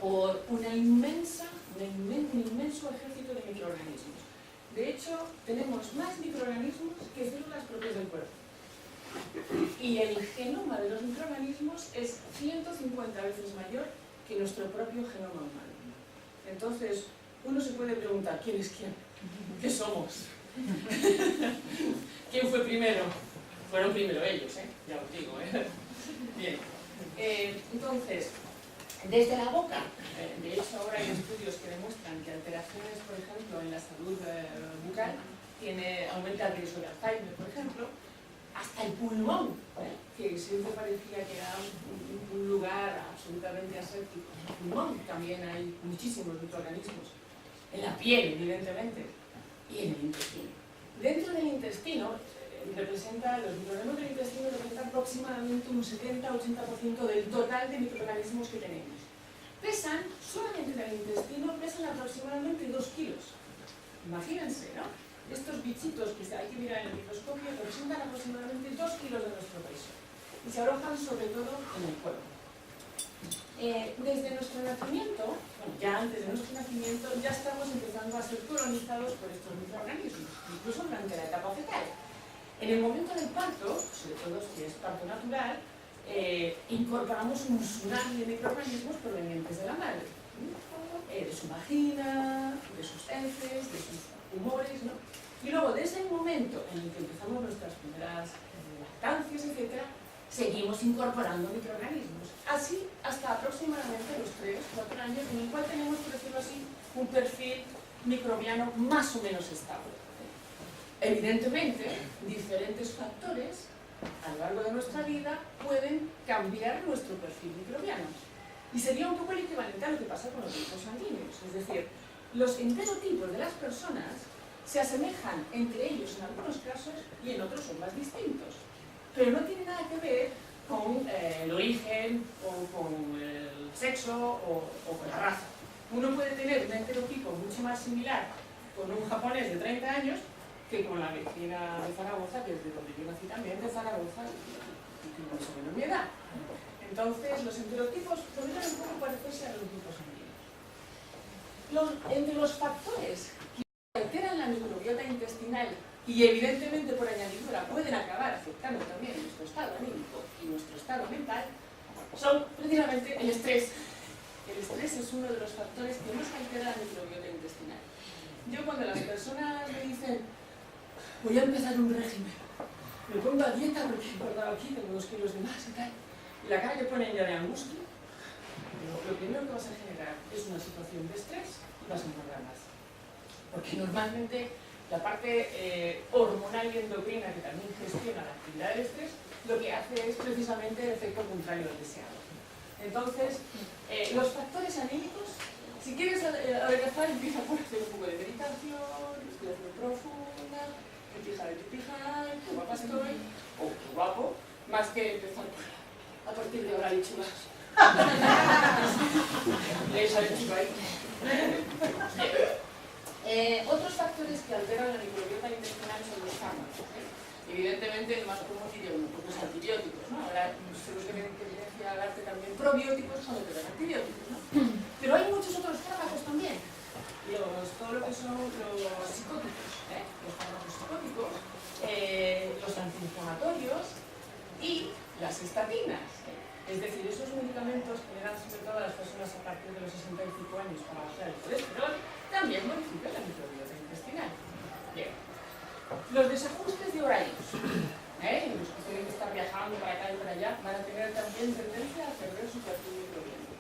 por un inmenso ejército de microorganismos. De hecho, tenemos más microorganismos que células propias del cuerpo. Y el genoma de los microorganismos es 150 veces mayor que nuestro propio genoma humano. Entonces, uno se puede preguntar, ¿quién es quién? ¿Qué somos? ¿Quién fue primero? Fueron primero ellos, ya os digo. Bien. Entonces, desde la boca, de hecho ahora hay estudios que demuestran que alteraciones, por ejemplo, en la salud bucal aumenta el riesgo de Alzheimer, por ejemplo, hasta el pulmón, que siempre parecía que era un lugar absolutamente aséptico. En el pulmón también hay muchísimos microorganismos, en la piel, evidentemente, y en el intestino. Dentro del intestino, los microorganismos del intestino representan aproximadamente un 70-80% del total de microorganismos que tenemos. Solamente en el intestino, pesan aproximadamente 2 kilos. Imagínense, ¿no? Estos bichitos que hay que mirar en el microscopio representan aproximadamente 2 kilos de nuestro peso y se alojan sobre todo en el cuerpo. Desde nuestro nacimiento, ya antes de nuestro nacimiento, ya estamos empezando a ser colonizados por estos microorganismos, incluso durante la etapa fetal. En el momento del parto, sobre todo si es parto natural, incorporamos un tsunami de microorganismos provenientes de la madre, de su vagina, de sus heces, de sus humores, ¿no? Y luego, desde el momento en el que empezamos nuestras primeras lactancias, etc., seguimos incorporando microorganismos. Así hasta aproximadamente los 3-4 años, en el cual tenemos, por decirlo así, un perfil microbiano más o menos estable. Evidentemente, diferentes factores a lo largo de nuestra vida pueden cambiar nuestro perfil microbiano. Y sería un poco el equivalente a lo que pasa con los grupos sanguíneos. Es decir, los enterotipos de las personas se asemejan entre ellos en algunos casos y en otros son más distintos. Pero no tiene nada que ver con el origen, o con el sexo, o con la raza. Uno puede tener un enterotipo mucho más similar con un japonés de 30 años que con la vecina de Zaragoza, que es de donde yo nací también, de Zaragoza, y que más o menos mi edad. Entonces, los enterotipos podrían un poco parecerse a los grupos sanguíneos. Entre los factores que alteran la microbiota intestinal y evidentemente por añadidura pueden acabar afectando también nuestro estado anímico y nuestro estado mental, son precisamente el estrés. El estrés es uno de los factores que más altera la microbiota intestinal. Yo cuando las personas me dicen voy a empezar un régimen, me pongo a dieta porque he engordado aquí, tengo 2 kilos de más y tal, y la cara que ponen ya de angustia, lo primero que vas a generar es una situación de estrés y vas a engordar más. Porque normalmente la parte hormonal y endocrina que también gestiona la actividad del estrés, lo que hace es precisamente el efecto contrario al deseado. Entonces, los factores anímicos, si quieres adelgazar, empieza por hacer un poco de meditación, respiración profunda, pija, qué guapa estoy, o qué guapo, más que empezar a partir de ahora lechugas. Esa lechuga ahí. Otros factores que alteran la microbiota intestinal son los fármacos. Evidentemente, el más común diría uno, pues los antibióticos, ¿no? Ahora se busca en evidencia darte también probióticos cuando te dan antibióticos, ¿no? Pero hay muchos otros fármacos también. Todo lo que son los psicóticos, los fármacos psicóticos, los antiinflamatorios y las estatinas. Es decir, esos medicamentos que le dan sobre todo a las personas a partir de los 65 años para bajar el colesterol, también modifican la microbiota intestinal. Bien. Los desajustes de horarios, los que tienen que estar viajando para acá y para allá, van a tener también tendencia a perder su perfil microbiano.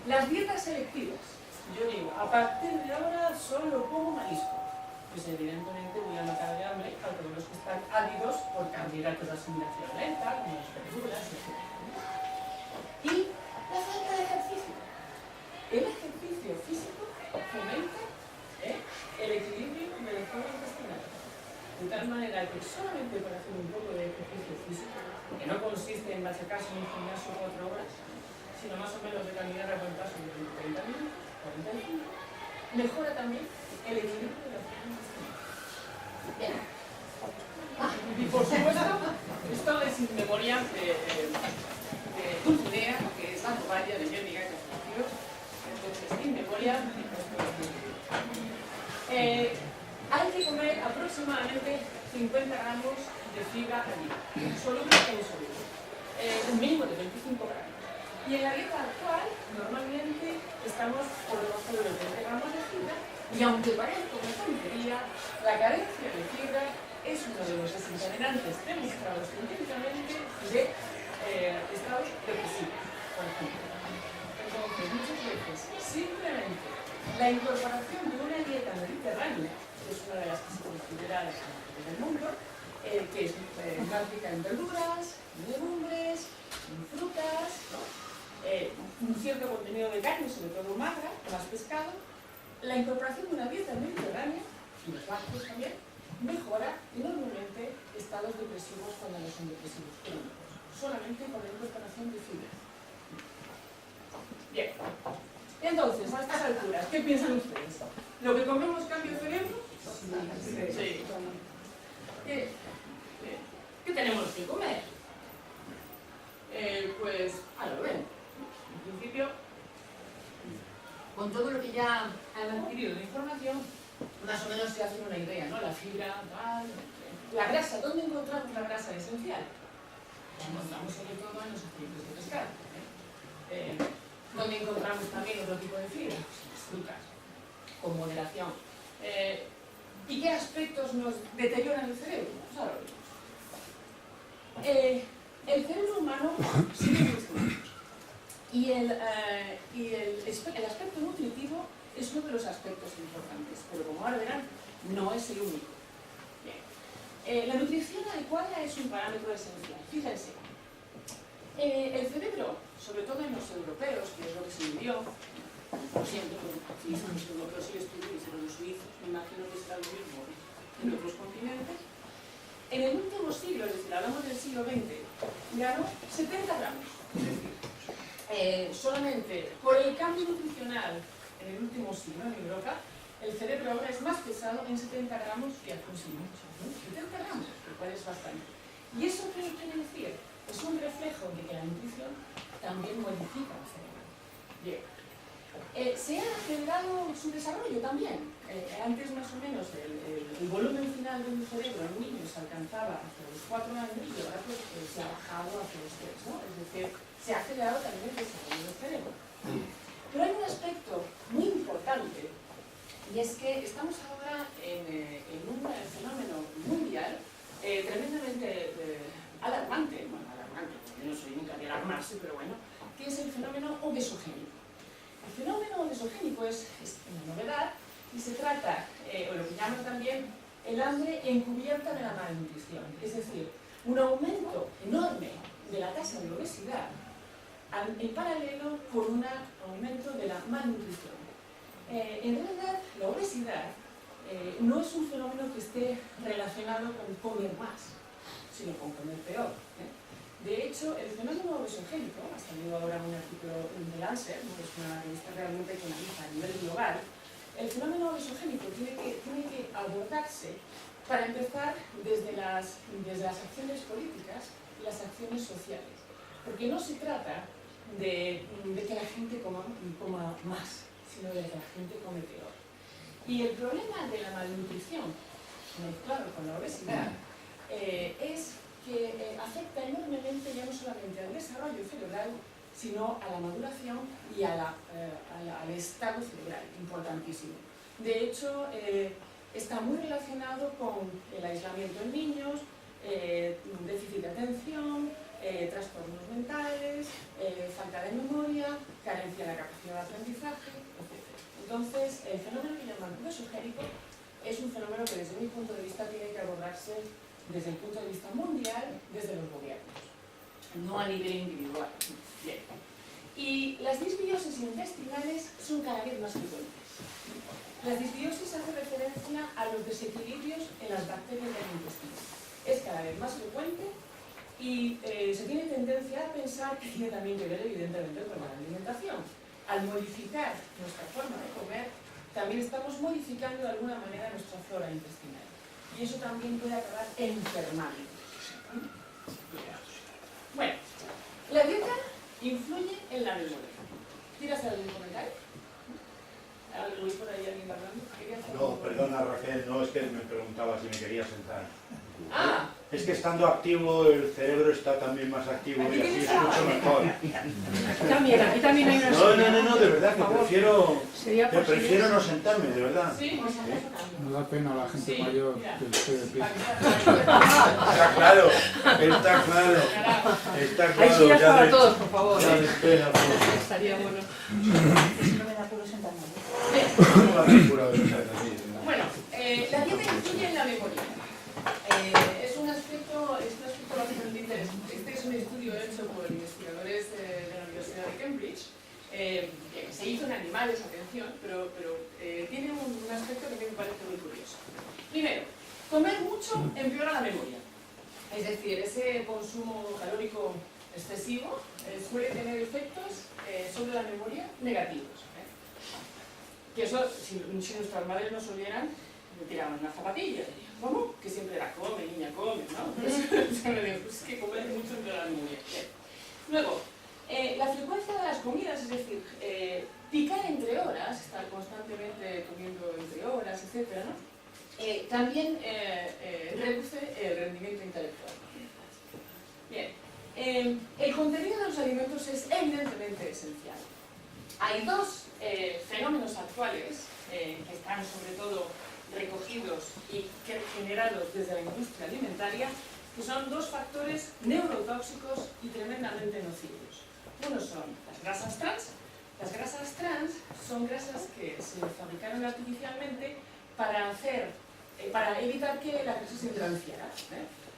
Las dietas selectivas. Yo digo, a partir de ahora solo como marisco. Pues evidentemente voy a matar de hambre a todos los que están ávidos por carbohidratos de asimilación lenta, como las verduras, etc. Y la falta de ejercicio. El ejercicio físico fomenta el equilibrio de la flora intestinal. De tal manera que solamente para hacer un poco de ejercicio físico, que no consiste en machacarse en un gimnasio 4 horas, sino más o menos de caminar a buen paso de 30 minutos, 45, mejora también el equilibrio de la flora intestinal. Bien. Y por supuesto, esto es in memoria de Dulcinea, que es la toalla de Yémiga que falleció. Entonces, in memoria de hay que comer aproximadamente 50 gramos de fibra al día, soluble e insoluble, un mínimo de 25 gramos. Y en la dieta actual, normalmente estamos por debajo de los 20 gramos de fibra, y aunque parezca una tontería, la carencia de fibra es uno de los desencadenantes demostrados científicamente de estados depresivos, por ejemplo. Entonces, muchas veces, simplemente la incorporación de una dieta mediterránea, que es una de las que se considera las mejores del mundo, que es más rica en verduras, en legumbres, en frutas, ¿no? Un cierto contenido de carne, sobre todo magra, más pescado. La incorporación de una dieta mediterránea, y los lácteos también, mejora enormemente estados depresivos cuando no son depresivos crónicos, solamente con la incorporación de fibra. Bien. Entonces, a estas alturas, ¿qué piensan ustedes? ¿Lo que comemos cambia el cerebro? Sí. ¿Qué tenemos que comer? Pues, a lo ven. En principio, con todo lo que ya han adquirido de información, más o menos se hacen una idea, ¿no? La fibra, la grasa, ¿dónde encontramos la grasa esencial? La encontramos sobre todo en los aceites de pescado. ¿Dónde encontramos también otro tipo de fibra? Las frutas, con moderación. ¿Y qué aspectos nos deterioran el cerebro? Pues ahora lo vemos. el cerebro humano sigue evolucionando. Y el aspecto nutritivo es uno de los aspectos importantes, pero como ahora verán, no es el único. Bien. La nutrición adecuada es un parámetro esencial. Fíjense, el cerebro, sobre todo en los europeos, que es lo que se midió, por siempre, si son los europeos el estudio y serán los suizos, me imagino que será lo mismo en otros continentes, en el último siglo, es decir, hablamos del siglo XX, ganó 70 gramos. Es decir, solamente por el cambio nutricional en el último siglo en Europa, el cerebro ahora es más pesado en 70 gramos que hace un siglo. 70 gramos, lo cual es bastante. ¿Y eso qué quiere decir? Es un reflejo de que la nutrición también modifica el cerebro. Bien. Se ha acelerado su desarrollo también. Antes más o menos el volumen final de un cerebro en niños alcanzaba hasta los 4 años y ahora pues, se ha bajado hacia los 3, ¿no? Es decir, se ha acelerado también el desarrollo del cerebro. Pero hay un aspecto muy importante y es que estamos ahora en un fenómeno mundial tremendamente alarmante, bueno, alarmante, porque yo no soy nunca de alarmarse, pero bueno, que es el fenómeno obesogénico. El fenómeno obesogénico es una novedad y se trata, o lo que llaman también, el hambre encubierta de la malnutrición, es decir, un aumento enorme de la tasa de obesidad en paralelo con un aumento de la malnutrición. En realidad, la obesidad no es un fenómeno que esté relacionado con comer más, sino con comer peor. De hecho, el fenómeno obesogénico, ha salido ahora un artículo de Lancet, ¿no? Es una revista realmente que analiza a nivel global, el fenómeno obesogénico tiene que abordarse, para empezar, desde las acciones políticas y las acciones sociales. Porque no se trata de que la gente coma más, sino de que la gente come peor. Y el problema de la malnutrición, mezclado con la obesidad, es que afecta enormemente ya no solamente al desarrollo cerebral, sino a la maduración y al estado cerebral, importantísimo. De hecho, está muy relacionado con el aislamiento en niños, déficit de atención, trastornos mentales, falta de memoria, carencia de la capacidad de aprendizaje, etc. Entonces, el fenómeno que llaman obesogénico es un fenómeno que desde mi punto de vista tiene que abordarse desde el punto de vista mundial, desde los gobiernos, no a nivel individual. Bien. Y las disbiosis intestinales son cada vez más frecuentes. La disbiosis hace referencia a los desequilibrios en las bacterias del intestino. Es cada vez más frecuente y se tiene tendencia a pensar que tiene también que ver evidentemente con la alimentación. Al modificar nuestra forma de comer, también estamos modificando de alguna manera nuestra flora intestinal. Y eso también puede acabar enfermando. Bueno, la dieta influye en la memoria. ¿Quieres hacer algún comentario? ¿Algo por ahí alguien hablando? No, perdona Raquel, no es que me preguntaba si me quería sentar. Ah. Es que estando activo el cerebro está también más activo y así es mucho mejor. Aquí también hay una No, de verdad que prefiero no sentarme, de verdad. Sí, No da pena a la gente mayor que esté de pie. Está claro. Hay sillas para todos, por favor. Ya despega, pues. Estaría bueno. No me da puro sentarme. Bueno, la dieta influye en la memoria. Es un aspecto bastante interesante. Este es un estudio hecho por investigadores de la Universidad de Cambridge, que se hizo en animales, atención, pero tiene un aspecto que me parece muy curioso. Primero, comer mucho empeora la memoria. Es decir, ese consumo calórico excesivo suele tener efectos sobre la memoria negativos. Que eso, si nuestras madres nos olieran, me tiraban una zapatilla. ¿Cómo? Que siempre era come, niña, come, ¿no? Pues es que comer mucho empeora la memoria. Bien. Luego, la frecuencia de las comidas, es decir, picar entre horas, estar constantemente comiendo entre horas, etc., ¿no? También reduce el rendimiento intelectual. Bien. El contenido de los alimentos es evidentemente esencial. Hay dos fenómenos actuales que están sobre todo recogidos y generados desde la industria alimentaria, que son dos factores neurotóxicos y tremendamente nocivos. Uno son las grasas trans. Las grasas trans son grasas que se fabricaron artificialmente para evitar que la grasa se transfiera.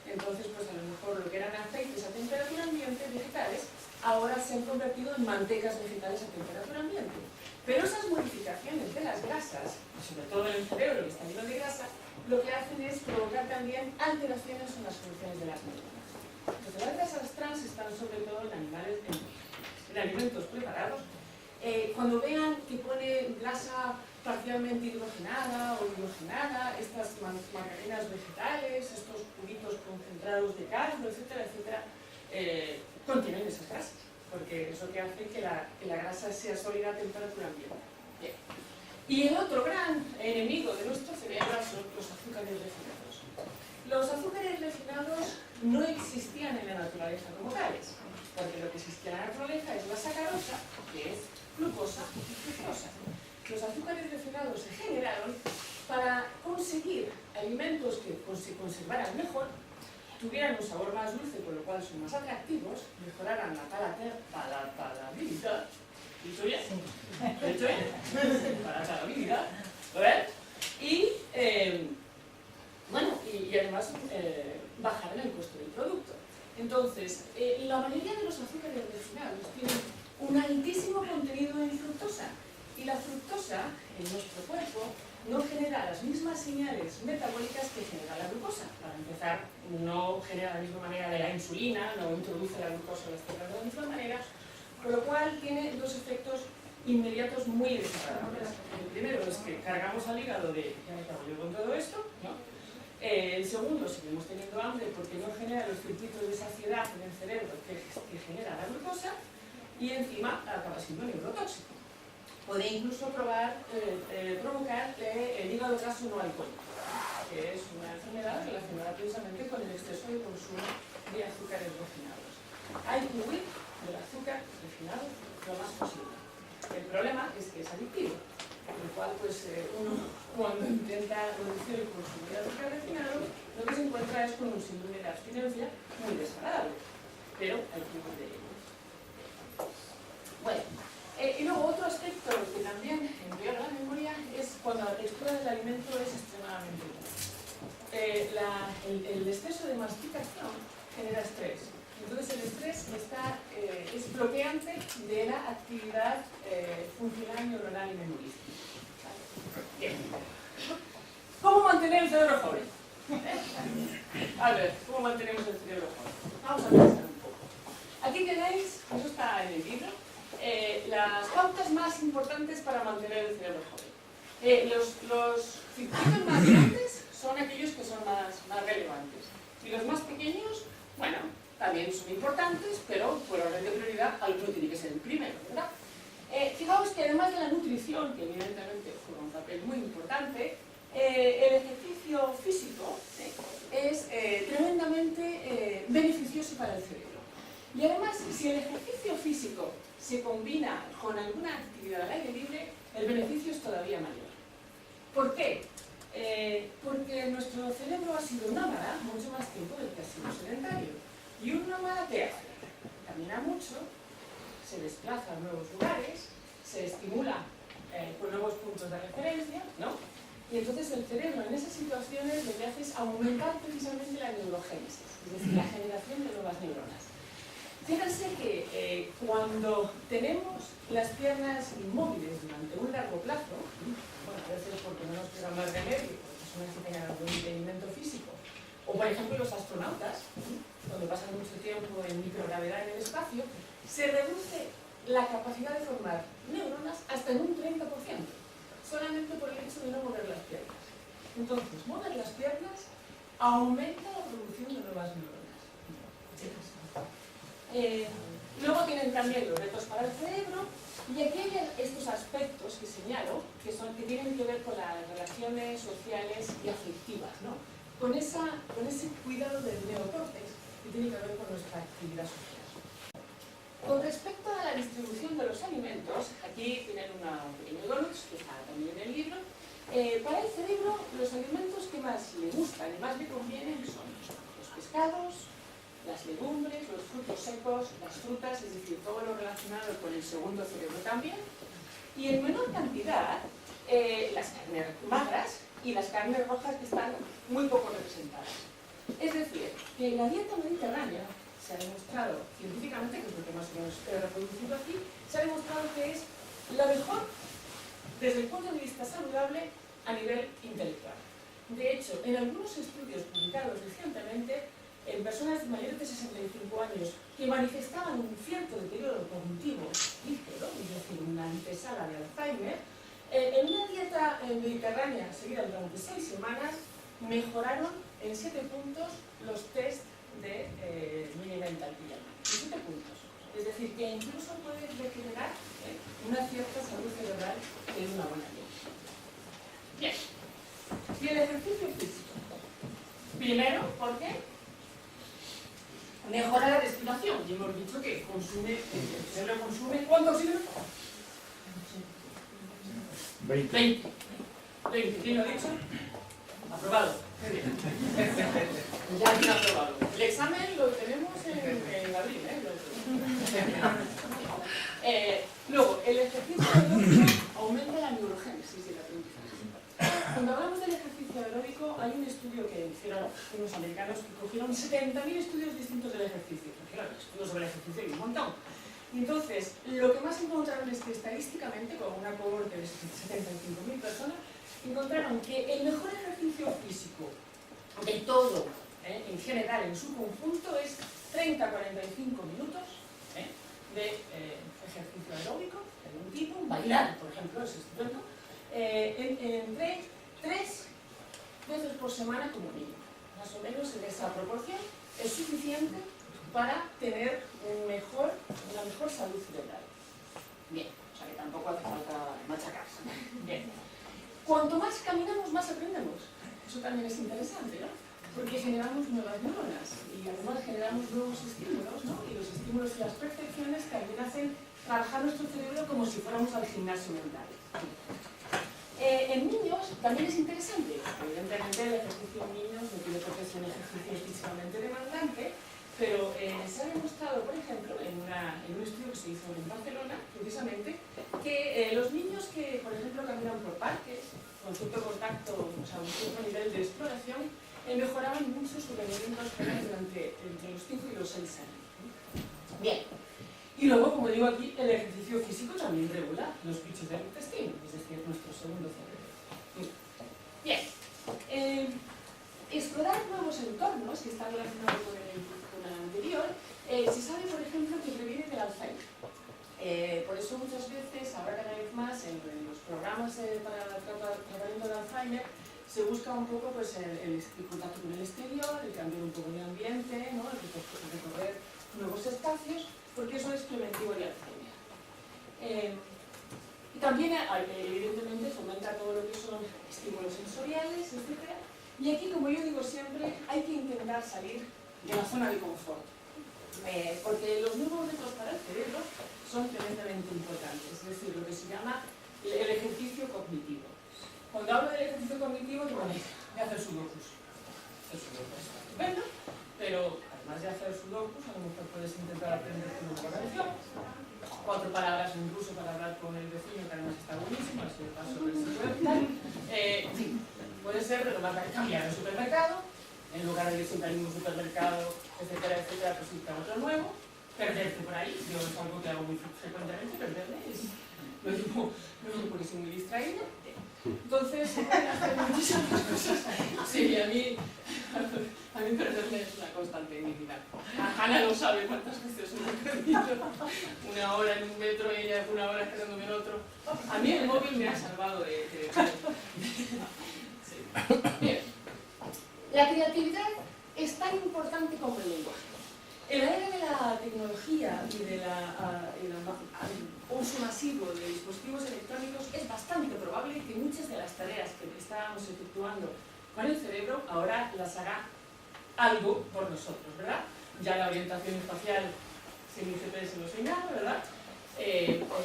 Entonces, pues a lo mejor lo que eran aceites a temperatura ambiente vegetales, ahora se han convertido en mantecas vegetales a temperatura ambiente. Pero esas modificaciones de las grasas, sobre todo en el cerebro que está lleno de grasa, lo que hacen es provocar también alteraciones en las funciones de las neuronas. Entonces, las grasas trans están sobre todo en alimentos preparados. Cuando vean que pone grasa parcialmente hidrogenada o hidrogenada, estas margarinas vegetales, estos cubitos concentrados de carne, etcétera, etcétera, contienen esas grasas, porque eso que hace que la grasa sea sólida a temperatura ambiente. Bien. Y el otro gran enemigo de nuestro cerebro son los azúcares refinados. Los azúcares refinados no existían en la naturaleza como tales, porque lo que existía en la naturaleza es la sacarosa, que es glucosa y fructosa. Los azúcares refinados se generaron para conseguir alimentos que se conservaran mejor, tuvieran un sabor más dulce, con lo cual son más atractivos, mejoraran la palatabilidad. ¿Dicho bien? ¿Dicho bien? Palatabilidad. ¿Verdad? Y, bueno, y además bajaran el costo del producto. Entonces, la mayoría de los azúcares refinados tienen un altísimo contenido en fructosa. Y la fructosa en nuestro cuerpo no genera las mismas señales metabólicas que genera la glucosa. Para empezar, no genera de la misma manera de la insulina, no introduce la glucosa en las células de la misma manera, con lo cual tiene dos efectos inmediatos muy desagradables. El primero es que cargamos al hígado de ya me acabo yo con todo esto, ¿no? El segundo, seguimos teniendo hambre porque no genera los circuitos de saciedad en el cerebro que genera la glucosa, y encima acaba siendo neurotóxico. Puede incluso provocar el hígado graso no alcohólico, que es una enfermedad relacionada precisamente con el exceso de consumo de azúcares refinados. Hay que huir del azúcar refinado lo más posible. El problema es que es adictivo, con lo cual pues, uno cuando intenta reducir el consumo de azúcar refinado, lo que se encuentra es con un síndrome de abstinencia muy desagradable, pero hay que huir de ello. Bueno. Y luego otro aspecto que también empeora la memoria es cuando la textura del alimento es extremadamente dura. El exceso de masticación genera estrés. Entonces el estrés es bloqueante de la actividad funcional, neuronal y memorística. Bien. ¿Cómo mantener el cerebro joven? A ver, ¿cómo mantenemos el cerebro joven? Vamos a pensar un poco. Aquí tenéis, eso está en el libro, las pautas más importantes para mantener el cerebro joven. Los circuitos más grandes son aquellos que son más relevantes. Y los más pequeños, bueno, también son importantes, pero por orden de prioridad alguno tiene que ser el primero, ¿verdad? Fijaos que además de la nutrición, que evidentemente juega un papel muy importante, el ejercicio físico es tremendamente beneficioso para el cerebro. Y además, si el ejercicio físico se combina con alguna actividad al aire libre, el beneficio es todavía mayor. ¿Por qué? Porque nuestro cerebro ha sido nómada mucho más tiempo del que ha sido sedentario. ¿Y un nómada qué hace? Camina mucho, se desplaza a nuevos lugares, se estimula con nuevos puntos de referencia, ¿no? Y entonces el cerebro en esas situaciones lo que hace es aumentar precisamente la neurogénesis, es decir, la generación de nuevas neuronas. Fíjense que cuando tenemos las piernas inmóviles durante un largo plazo, bueno, a veces porque no nos queda más remedio, personas que tengan algún impedimento físico, o por ejemplo los astronautas, donde pasan mucho tiempo en microgravedad en el espacio, se reduce la capacidad de formar neuronas hasta en un 30%, solamente por el hecho de no mover las piernas. Entonces, mover las piernas aumenta la producción de nuevas neuronas. Luego tienen también los retos para el cerebro, y aquí hay estos aspectos que señalo, que tienen que ver con las relaciones sociales y afectivas, ¿no? Con ese cuidado del neocórtex que tiene que ver con nuestra actividad social. Con respecto a la distribución de los alimentos, aquí tienen un pequeño donus, que está también en el libro. Para el cerebro, los alimentos que más le gustan y más le convienen son los pescados, las legumbres, los frutos secos, las frutas, es decir, todo lo relacionado con el segundo cerebro también, y en menor cantidad las carnes magras y las carnes rojas que están muy poco representadas. Es decir, que en la dieta mediterránea se ha demostrado científicamente, que es lo que más o menos he reproducido aquí, se ha demostrado que es la mejor desde el punto de vista saludable a nivel intelectual. De hecho, en algunos estudios publicados recientemente, en personas mayores de 65 años que manifestaban un cierto deterioro cognitivo ligero, es decir, una antesala de Alzheimer, en una dieta mediterránea seguida durante 6 semanas, mejoraron en 7 puntos los test de mini mental que llaman. En 7 puntos. Es decir, que incluso puede regenerar una cierta salud cerebral en una buena dieta. Bien. Y el ejercicio físico. Primero, ¿por qué? Mejora la respiración. Y hemos dicho que consume, el cerebro consume, ¿cuánto oxígeno? 20. ¿Quién lo ha dicho? Aprobado. Muy bien. Ya han aprobado. El examen lo tenemos en abril, luego, el ejercicio aeróbico aumenta la neurogénesis y la aprendizaje. Cuando hablamos del ejercicio aeróbico, hay un estudio que hicieron unos americanos que cogieron 70.000 estudios distintos del ejercicio. Cogieron estudios sobre el ejercicio y un montón. Y entonces, lo que más encontraron es que estadísticamente, con una cohorte de 75.000 personas, encontraron que el mejor ejercicio físico de todo, en general, en su conjunto, es 30 a 45 minutos de ejercicio aeróbico, de algún tipo, bailar, por ejemplo, es estupendo, entre 3 veces por semana como mínimo. Más o menos en esa proporción es suficiente para tener una mejor salud cerebral. Bien, o sea que tampoco hace falta machacarse. Bien. Cuanto más caminamos, más aprendemos. Eso también es interesante, ¿no? Porque generamos nuevas neuronas y además generamos nuevos estímulos, ¿no? Y los estímulos y las percepciones también hacen trabajar nuestro cerebro como si fuéramos al gimnasio mental. En niños también es interesante. Evidentemente el ejercicio en niños no tiene por qué ser un ejercicio físicamente demandante, pero se ha demostrado, por ejemplo, en un estudio que se hizo en Barcelona, precisamente, que los niños que, por ejemplo, caminan por parques, con cierto contacto, o sea, un cierto nivel de exploración, mejoraban mucho su rendimiento escolar entre los 5 y los 6 años. Bien. Y luego, como digo aquí, el ejercicio físico también regula los bichos del intestino, es decir, nuestro segundo cerebro. Bien. Explorar nuevos entornos, que está relacionado con el anterior, se sabe, por ejemplo, que previene del Alzheimer. Por eso muchas veces, ahora cada vez más, en los programas para el tratamiento del Alzheimer, se busca un poco pues, el contacto con el exterior, el cambiar un poco de ambiente, ¿no? El recorrer nuevos espacios, porque eso es preventivo de Alzheimer. Y también, evidentemente, fomenta todo lo que son estímulos sensoriales, etc. Y aquí, como yo digo siempre, hay que intentar salir de la zona de confort. Porque los nuevos retos para el cerebro son tremendamente importantes, es decir, lo que se llama el ejercicio cognitivo. Cuando hablo del ejercicio cognitivo, ¿qué pone? De hacer sudokus. Estupendo, pero además de hacer sudokus, a lo mejor puedes intentar aprender una nueva canción, 4 palabras en ruso para hablar con el vecino, que además está buenísimo, así de paso por el sitio tal. En fin, puede ser, pero más que cambiar el supermercado, en lugar de ir siempre al mismo supermercado, etcétera, etcétera, pues irte a otro nuevo, perderte por ahí. Yo es algo que hago muy frecuentemente, perderme, lo digo porque soy muy distraída. Entonces, se pueden hacer muchísimas cosas. Sí, a mí perderme es una constante en mi vida. Hanna no sabe cuántas veces me he perdido. 1 hora en un metro y ella 1 hora esperándome en otro. A mí el móvil me ha salvado de sí. Bien. La creatividad es tan importante como el lenguaje. En la era de la tecnología y del uso masivo de dispositivos electrónicos es bastante probable que muchas de las tareas que estábamos efectuando con el cerebro ahora las haga algo por nosotros, ¿verdad? Ya la orientación espacial sin GPS lo señala, ¿verdad?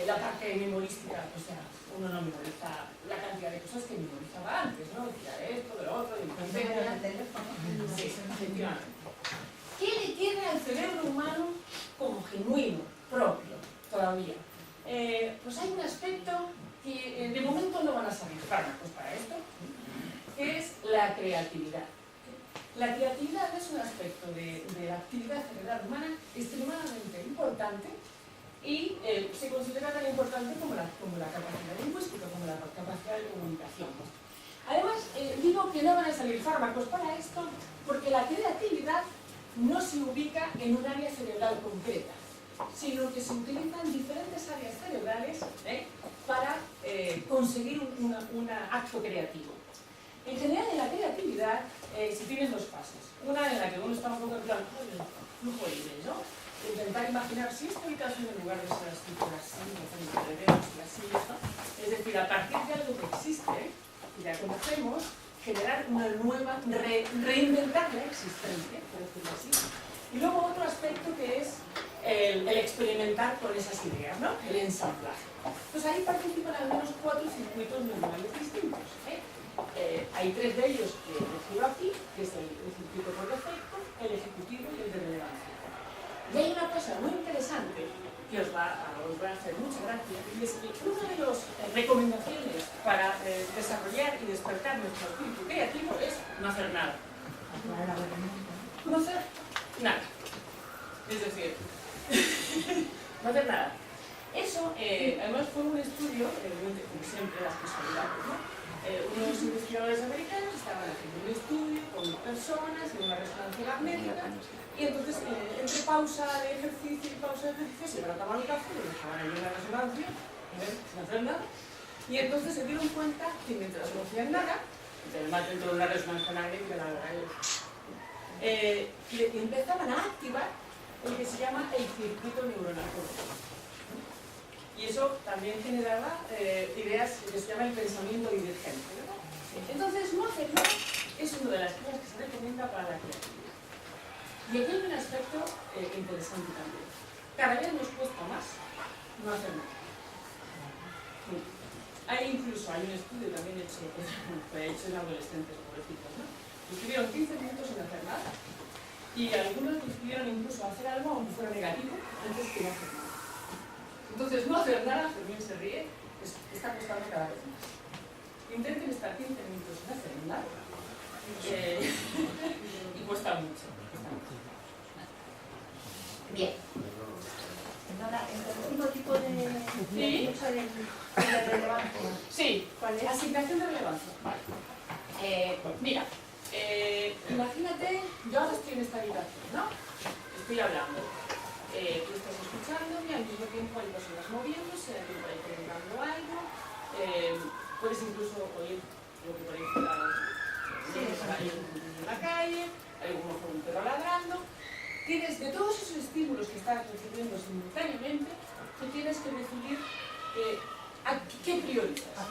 La parte memorística, o sea, uno no memoriza la cantidad de cosas que memorizaba antes, ¿no? Decía esto, de lo otro, de el teléfono. Sí, efectivamente. ¿Qué le queda al cerebro humano como genuino, propio, todavía? Pues hay un aspecto que de momento no van a salir fármacos para esto, que es la creatividad. La creatividad es un aspecto de la actividad cerebral humana extremadamente importante y se considera tan importante como la capacidad lingüística, como la capacidad de comunicación. Además, digo que no van a salir fármacos para esto porque la creatividad no se ubica en un área cerebral concreta, sino que se utilizan diferentes áreas cerebrales para conseguir un acto creativo. En general, en la creatividad se tienen dos fases. Una en la que uno está un poco en plan, flujo libre, ¿no? Intentar imaginar si esta habitación en lugar de ser así, por así, así, ¿no? Es decir, a partir de algo que existe y ya conocemos, generar una nueva, reinventar la existencia, por decirlo así. Y luego otro aspecto que es el experimentar con esas ideas, ¿no? El ensamblaje. Pues ahí participan al menos 4 circuitos neuronales distintos. Hay 3 de ellos que describo aquí, que es el circuito por defecto, el ejecutivo y el de relevancia. Y hay una cosa muy interesante que os va a hacer mucha gracia, y es que una de las recomendaciones para desarrollar y despertar nuestro espíritu creativo es no hacer nada. No hacer nada. Es decir, no hacer nada. Eso, además, fue un estudio, como siempre, las casualidades, ¿no? Unos investigadores americanos estaban haciendo un estudio con personas en una resonancia magnética y entonces entre pausa de ejercicio y pausa de ejercicio se iban a tomar un café y dejaban ahí una resonancia sin hacer nada y entonces se dieron cuenta que mientras no hacían nada, además dentro de una resonancia magnética empezaban a activar lo que se llama el circuito neuronal correcto. Y eso también generaba ideas que se llama el pensamiento divergente, ¿verdad? Entonces, no hacer nada es una de las cosas que se recomienda para la creatividad. Y aquí hay un aspecto interesante también. Cada vez nos cuesta más no hacer nada. Hay un estudio también hecho en adolescentes, pobrecitos, ¿no? Estuvieron 15 minutos sin hacer nada y algunos decidieron incluso hacer algo aunque fuera negativo antes que no hacer nada. Entonces, no hacer nada, Fermín se ríe, está costando cada vez más. Intenten estar 15 minutos sin hacer nada y cuesta mucho. Bien. El último tipo de uso de relevancia. Sí, ¿Cuál es? asignación de relevancia. Vale. Mira, imagínate, yo ahora estoy en esta habitación, ¿no? Estoy hablando. Tú estás escuchándome, al mismo tiempo hay personas moviéndose, alguien por ahí preguntando algo, puedes incluso oír lo que por ahí hay en la calle, hay un perro ladrando. Tienes de todos esos estímulos que estás recibiendo simultáneamente, tú tienes que decidir qué priorizas.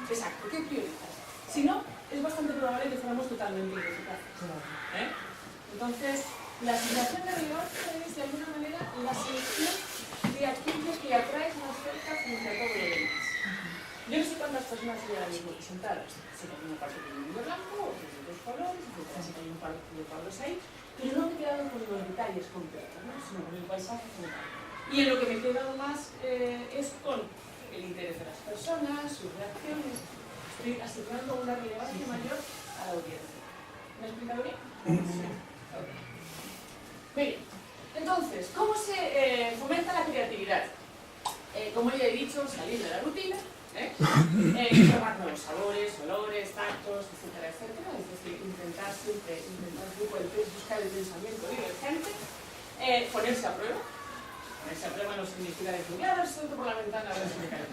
Exacto, qué priorizas. Si no, es bastante probable que fuéramos totalmente ineficaces. Entonces, la asignación de relevancia es de alguna manera la selección de aquello que atraes más cerca frente a todo lo demás. Yo no sé cuántas personas hay ahora mismo presentadas. Sé que hay una parte de un blanco, otros de dos colores, etc. Sé que hay un par de cuadros ahí, pero no me he quedado con los detalles concretos, ¿no? Sino con el paisaje general. Y en lo que me he quedado más es con el interés de las personas, sus reacciones. Estoy asignando una relevancia mayor a la audiencia. ¿Me he explicado bien? Sí. Okay. Muy bien. Entonces, ¿cómo se fomenta la creatividad? Como ya he dicho, salir de la rutina, probar nuevos sabores, olores, tactos, etcétera, etcétera. Es decir, intentar buscar el pensamiento divergente, ponerse a prueba. Ponerse a prueba no significa decir, voy a ver salto por la ventana a ver si me cae.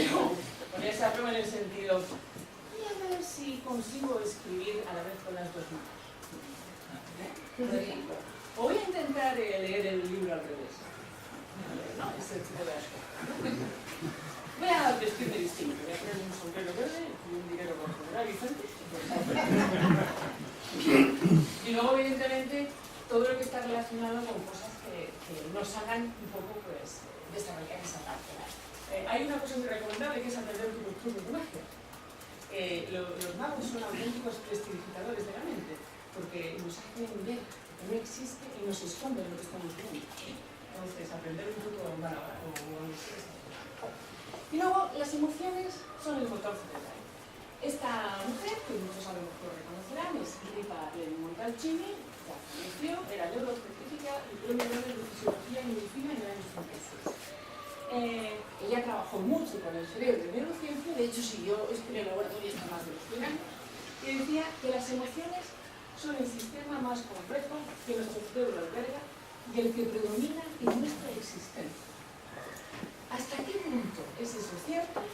No, ponerse a prueba en el sentido, voy a ver si consigo escribir a la vez con las dos manos. O voy a intentar leer el libro al revés. No, ese tipo de aspecto. Voy a vestirme distinto. Voy a poner un sombrero verde y un dinero rojo. ¿Verdad, Vicente? Y luego, evidentemente, todo lo que está relacionado con cosas que nos hagan un poco desarrollar esa parte. Hay una cosa muy recomendable que es aprender unos trucos de magia. Los magos son auténticos prestidigitadores de la mente. porque nos hacen ver que no existe y nos esconden lo que estamos viendo. Entonces, aprender un poco o y luego, las emociones son el motor cerebral. Esta mujer, que muchos a lo mejor reconocerán, es Rita Montalcini, ya falleció, era neurocientífica y premio Nobel de Fisiología y Medicina en el año 36. Ella trabajó mucho con el cerebro de neurociencia, de hecho siguió esto en el laboratorio hasta más de los 100 años, y decía que las emociones son el sistema más complejo que nuestro cerebro alberga y el que predomina en nuestra existencia. ¿Hasta qué punto es eso cierto?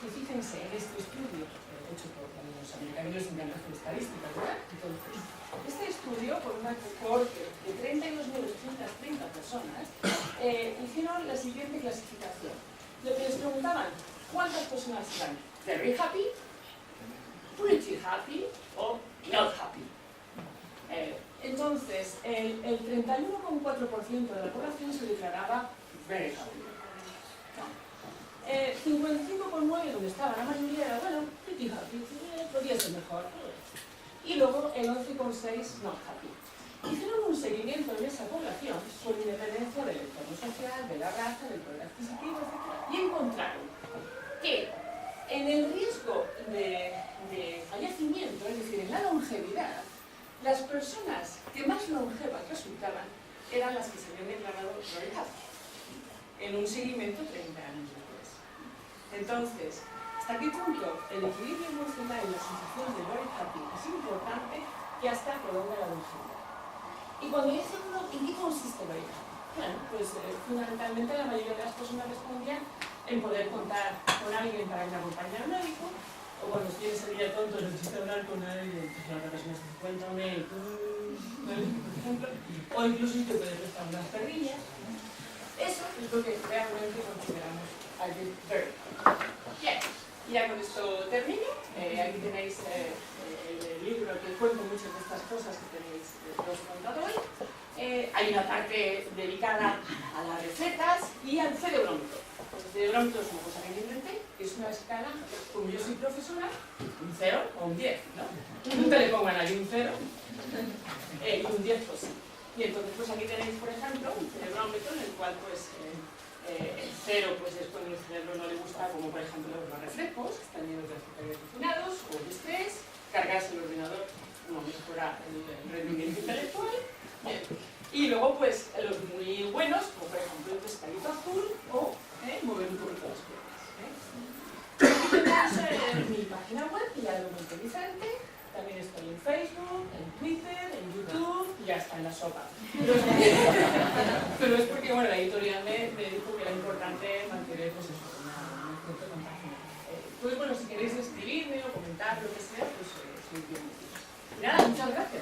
Que fíjense en este estudio, hecho por los americanos de integración estadística, ¿verdad? Entonces, este estudio, por una cohorte de 32.830 personas, hicieron la siguiente clasificación. Lo que les preguntaban, ¿cuántas personas están very happy, pretty happy o not happy? Entonces, el 31,4% de la población se declaraba very happy. 55,9% donde estaba la mayoría era, bueno, pretty happy, podía ser mejor. Y luego el 11,6% not happy. Hicieron un seguimiento en esa población con independencia del entorno social, de la raza, del poder adquisitivo, etc. Y encontraron que en el riesgo de fallecimiento, es decir, en la longevidad, las personas que más longevas resultaban eran las que se habían declarado very happy, en un seguimiento 30 años después. Entonces, ¿hasta qué punto el equilibrio emocional y la sensación de very happy es importante que hasta prolonga la longevidad? Y cuando dice uno, ¿en qué consiste very happy? Bueno, pues fundamentalmente la mayoría de las personas respondían en poder contar con alguien para que me acompañe al médico, o cuando estoy en ese día tonto necesito hablar con alguien, pues la otra persona se cuenta un mail, por ejemplo, o incluso si te puede prestar unas perrillas. Eso es lo que realmente consideramos alguien very happy. Bien, y ya con esto termino. Aquí tenéis el libro que cuento muchas de estas cosas que tenéis, que os he contado hoy. Hay una parte dedicada a las recetas y al cerebrómetro. El cerebrómetro es una cosa que me inventé, que es una escala, como yo soy profesora, un 0 o un 10, ¿no? Nunca le pongan ahí un 0 y un 10 pues sí. Y entonces pues aquí tenéis, por ejemplo, un cerebrómetro en el cual pues el 0 pues es cuando el cerebro no le gusta, como por ejemplo los refrescos, que están llenos de azúcares refinados, o el estrés, cargarse el ordenador no mejora el rendimiento intelectual. Y luego pues los muy buenos, como por ejemplo el pescadito azul, o mover un poquito las piernas. Aquí tenéis mi página web, ya lo muy interesante. También estoy en Facebook, en Twitter, en YouTube, y ya está en la sopa. Pero es porque, bueno, la editorial me dijo que era importante mantener pues eso, un cierto contacto. Pues bueno, si queréis escribirme o comentar lo que sea, pues soy bienvenidos. Nada, muchas gracias.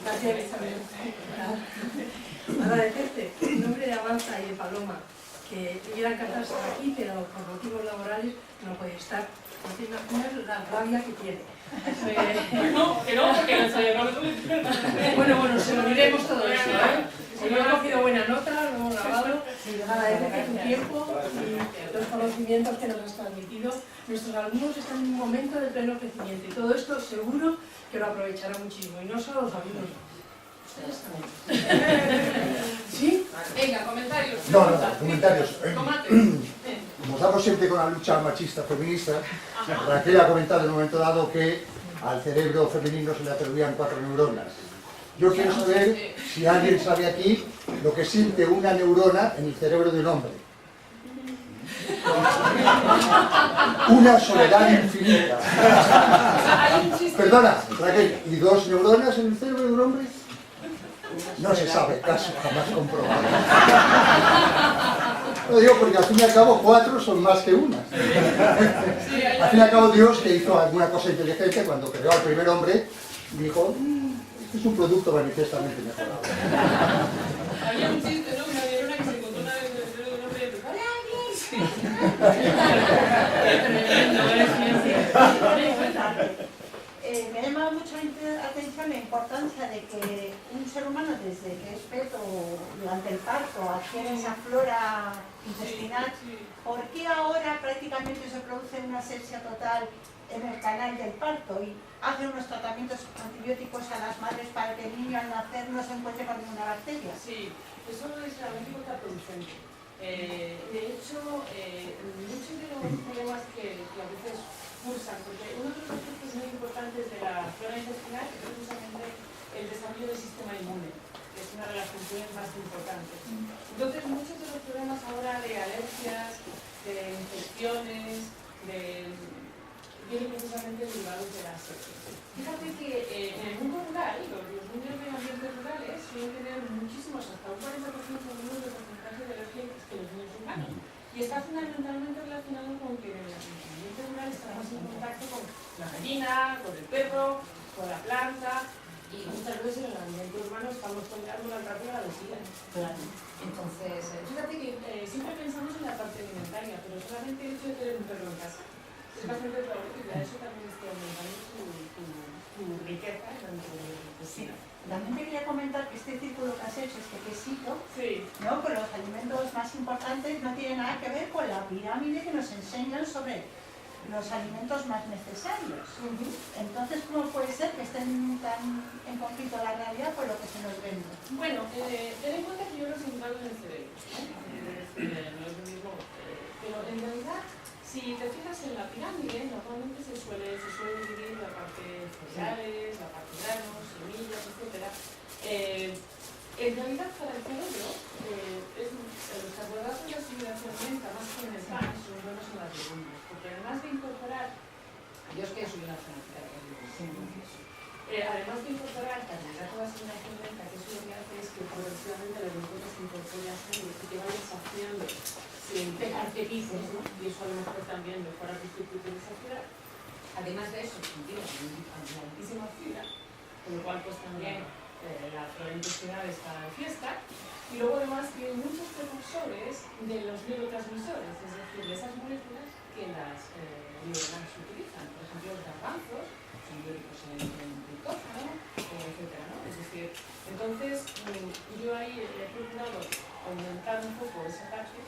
Gracias, Isabel. Agradecerte en nombre de Avanza y de Paloma, que hubiera encantado estar aquí, pero por motivos laborales no puede estar. No te imaginas la rabia que tiene. Que no, porque no sabía. Bueno, se lo diremos todo eso, ¿eh? Si no he cogido buena nota, lo hemos grabado. Agradecerte tu tiempo y los conocimientos que nos has transmitido. Nuestros alumnos están en un momento de pleno crecimiento y todo esto seguro que lo aprovecharán muchísimo. Y no solo los alumnos. Ustedes también. ¿Sí? Venga, comentarios. No, comentarios. Tomate. Como estamos siempre con la lucha machista feminista, Raquel ha comentado en un momento dado que al cerebro femenino se le atribuían 4 neuronas. Yo quiero saber si alguien sabe aquí lo que siente una neurona en el cerebro de un hombre. Una soledad infinita. Perdona, Raquel, ¿y 2 neuronas en el cerebro de un hombre? No se sabe, caso jamás comprobado. Lo digo porque al fin y al cabo 4 son más que una. Al fin y al cabo Dios, que hizo alguna cosa inteligente cuando creó al primer hombre, dijo, este es un producto manifiestamente mejorado. Había un chiste, ¿no? Una neurona que se encontró una vez en el cerebro de un hombre y empezó, Me ha llamado mucho la atención exposición la importancia de que un ser humano desde que es feto durante el parto adquiere esa flora intestinal. ¿Por qué ahora prácticamente se produce una asepsia total en el canal del parto y hacen unos tratamientos antibióticos a las madres para que el niño al nacer no se encuentre con ninguna bacteria? Sí, eso es realmente contraproducente. De hecho, muchos de los problemas que a veces cursan, porque uno de los aspectos muy importantes de la flora intestinal es precisamente el desarrollo del sistema inmune, que es una de las funciones más importantes. Entonces, muchos de los problemas ahora de alergias, de infecciones, vienen precisamente derivados de la asepsia. Fíjate que en el mundo rural, los niños de ambientes rurales suelen tener muchísimos, hasta un 40% menos de porcentaje de alergias que los niños urbanos. Y está fundamentalmente relacionado con que en el ambiente rural estamos en contacto con la gallina, con el perro, con la planta, y muchas veces en el ambiente urbano estamos colgando la tráfico de la vecina. Claro. Entonces, fíjate que siempre pensamos en la parte alimentaria, pero solamente el hecho de tener un perro en casa es bastante probable que ya eso también esté aumentando su riqueza dentro de la cocina. También te quería comentar que este círculo que has hecho, este quesito, Sí. ¿no?, con los alimentos más importantes, no tiene nada que ver con la pirámide que nos enseñan sobre los alimentos más necesarios. Entonces, ¿cómo puede ser que estén tan en conflicto la realidad con lo que se nos vende? Bueno, ten en cuenta que yo los instalo en el cerebro, no es lo mismo, pero en realidad, si te fijas en la pirámide, normalmente se suele dividir la parte cereales, la parte granos, semillas, etc. En realidad, para el cerebro, los carbohidratos de asimilación lenta, más que en el pan, son buenos en las legumbres, porque además de incorporar, yo es que soy una fanática de además de incorporar carbohidratos de asimilación lenta, que eso lo que hace es que progresivamente la glucosa se incorpore a sangre y que vaya saciando sin pegarte picos, ¿no? Y eso a lo mejor también mejora tu circuito de saciedad. Además de eso, contiene altísima fibra, con lo cual pues también la flora intestinal está en fiesta, y luego además tiene muchos precursores de los neurotransmisores, es decir, de esas moléculas que las neuronas utilizan. Por ejemplo, los garbanzos son bióticos en glucógeno, etcétera, ¿no? Es decir, entonces yo ahí he procurado aumentar un poco esa parte,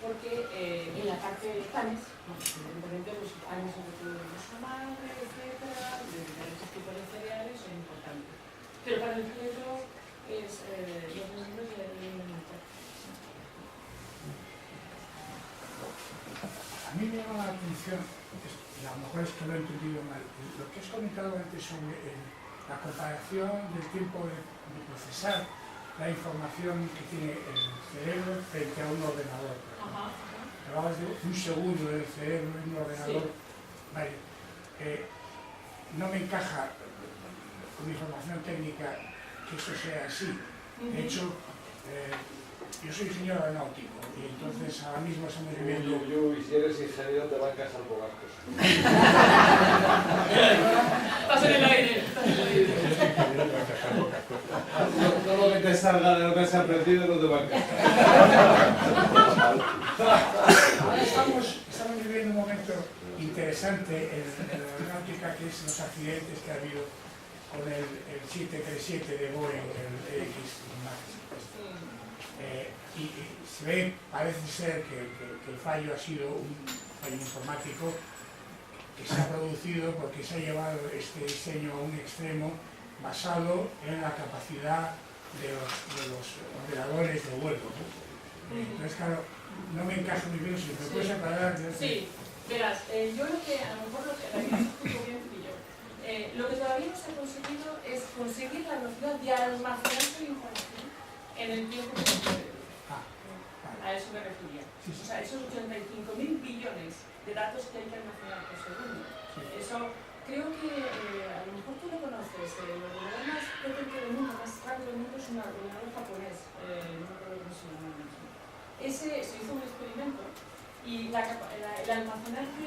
porque en la parte de panes, evidentemente los panes sobre todo de masa madre, etcétera, de diferentes tipos de cereales son importantes. Pero para el cerebro es los miembros de la alimentación. A mí me llama la atención, y a lo mejor es que lo he entendido mal, lo que has comentado antes sobre la comparación del tiempo de procesar la información que tiene el cerebro frente a un ordenador. Hablabas de un segundo del cerebro en un ordenador. Sí. Vale. No me encaja con mi formación técnica que eso sea así. De hecho, yo soy ingeniero aeronáutico y entonces ahora mismo estamos viviendo... Y si eres ingeniero te va a encajar con las cosas. Estás en el aire. No lo que te salga de lo que has aprendido no te va a encajar. Ahora estamos viviendo un momento interesante en la aeronáutica, que es los accidentes que ha habido con el 737 de Boeing, el X Max. Y se ve, parece ser que el fallo ha sido un fallo informático que se ha producido porque se ha llevado este diseño a un extremo basado en la capacidad de los ordenadores de vuelo, ¿no? Entonces, claro, no me encaja muy bien, si me puedes aclarar. Sí, verás, yo lo que a lo mejor lo que todavía no se ha conseguido es conseguir la velocidad de almacenamiento de información en el tiempo que se puede. A eso me refería. O sea, esos 85.000 billones de datos que hay que almacenar por segundo. Eso creo que a lo mejor tú lo conoces. El ordenador más potente del mundo, más rápido del mundo, es un ordenador japonés. No me acuerdo cómo se llama. Ese se hizo un experimento y el almacenaje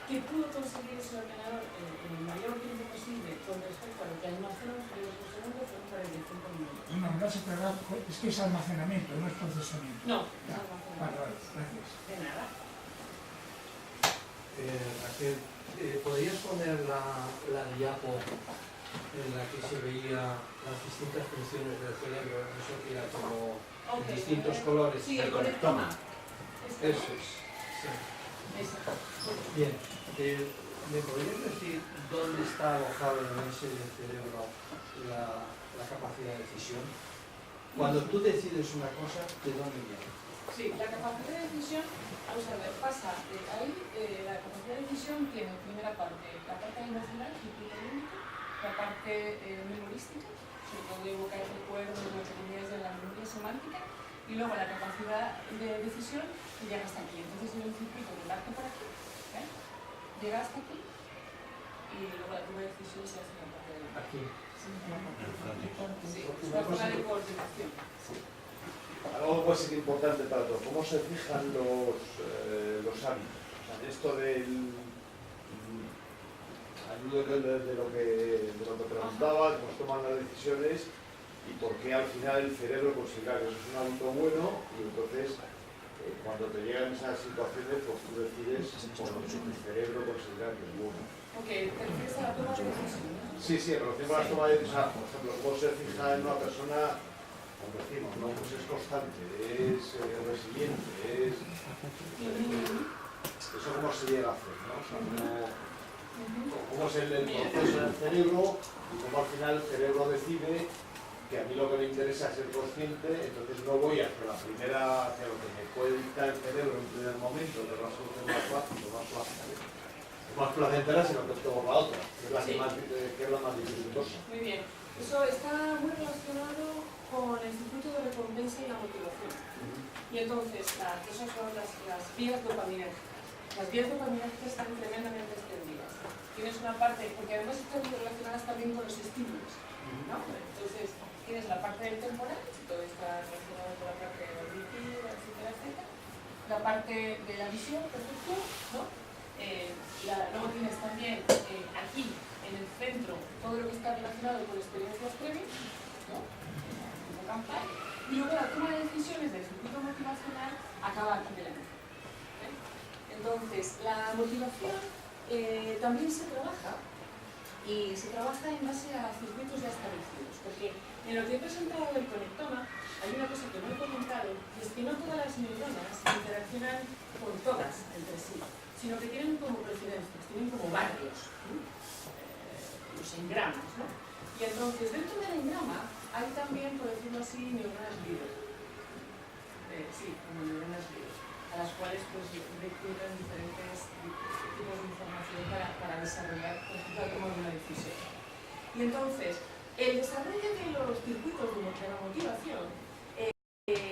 que pudo conseguir ese ordenador en el mayor tiempo posible con respecto a lo que almacenó un periodo por segundo fueron 45 minutos. No, es que es almacenamiento, no es procesamiento. No, es almacenamiento. Vale, gracias. De nada. Raquel, ¿podrías poner la diapo en la que se veía las distintas funciones del cerebro, eso que era como distintos colores. Sí, el conectoma. Eso es. Sí. Bien, ¿me podrías decir dónde está alojado en ese cerebro la capacidad de decisión? Cuando tú decides una cosa, ¿de dónde viene? Sí, la capacidad de decisión, vamos a ver, pasa de ahí, la capacidad de decisión tiene primera parte, la parte emocional y psicológica, la parte memorística, sobre todo de evocar recuerdos, las comunidades de la memoria semántica, y luego la capacidad de decisión que llega hasta aquí. Entonces hay un circuito que parte por aquí, llega hasta aquí, y luego la toma de decisión se hace en la parte de aquí. Sí, es una forma de coordinación. Algo puede ser importante para todos. ¿Cómo se fijan los hábitos? O sea, esto del... ayudo de lo que preguntaba, cómo toman las decisiones y por qué al final el cerebro considera que eso es un hábito bueno y entonces cuando te llegan esas situaciones pues tú decides por lo que el cerebro considera que es bueno. Ok, ¿te refieres a la toma de decisión? Sí, en relación con la toma de decisión, por ejemplo, cómo se fija en una persona, como decimos, ¿no? Pues es constante, es resiliente, es... Eso cómo se llega a hacer, ¿no? O sea, cómo es el proceso del cerebro y cómo al final el cerebro decide que a mí lo que me interesa es ser consciente, entonces no voy hacia la primera, hacia lo que me puede dictar el cerebro en un primer momento, que es la solución más fácil, más placentera, sino que tengo la otra, que es la, que es la más dificultosa. Muy bien. Eso está muy relacionado con el circuito de recompensa y la motivación. Y entonces, esas son las vías dopaminérgicas. Las vías dopaminérgicas están tremendamente extendidas. Tienes una parte, porque además están relacionadas también con los estímulos, ¿no? Entonces, tienes la parte del temporal, todo está relacionado con la parte auditiva, etcétera, etcétera. La parte de la visión, perfecto, ¿no? Luego tienes también aquí, en el centro, todo lo que está relacionado con experiencias previas, ¿no? Y luego la toma de decisiones del circuito motivacional acaba aquí delante. Entonces, la motivación también se trabaja, y se trabaja en base a circuitos ya establecidos, porque en lo que he presentado del conectoma hay una cosa que no he comentado, y es que no todas las neuronas interaccionan con todas entre sí, sino que tienen como precedencias, tienen como barrios, los engramas, ¿no? Y entonces, dentro del engrama hay también, por decirlo así, neuronas libres. Sí, como neuronas libres, a las cuales pues reclutan diferentes tipos de información para desarrollar la toma de una decisión. Y entonces, el desarrollo de los circuitos de la motivación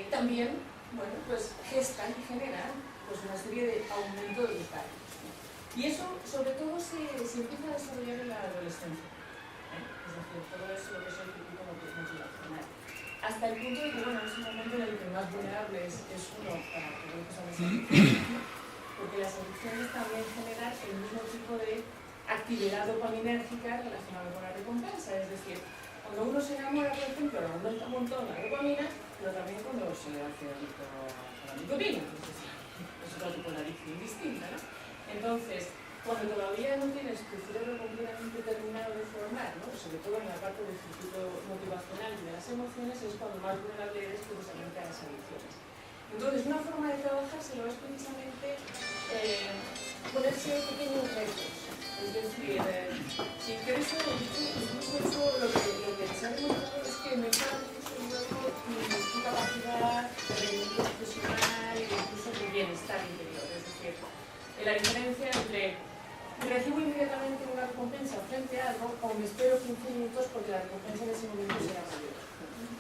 también, bueno, pues gestan y generan pues una serie de aumento de los datos. Y eso, sobre todo, se empieza a desarrollar en la adolescencia. Es decir, todo eso lo que es el circuito motivacional. Hasta el punto de que, bueno, es un momento en el que el más vulnerable es uno para poder pasar esa adicción, porque las adicciones también generan el mismo tipo de actividad dopaminérgica relacionada con la recompensa. Es decir, cuando uno se enamora, por ejemplo, aumenta un montón la dopamina, pero también cuando se hace adicto a la nicotina. Es otro tipo de adicción distinta, ¿no? Entonces, cuando todavía no tienes tu cerebro completamente terminado de formar, ¿no? Sobre todo en la parte del circuito motivacional y de las emociones, es cuando más vulnerable eres precisamente a las adicciones. Entonces, una forma de trabajar se lo es precisamente ponerse pequeños retos. Es decir, si crees incluso eso, lo que se ha demostrado es que mejora mucho tu capacidad de rendimiento profesional e incluso tu bienestar interior. Es decir, la diferencia entre recibo inmediatamente una recompensa frente a algo o me espero 15 minutos porque la recompensa en ese momento será mayor.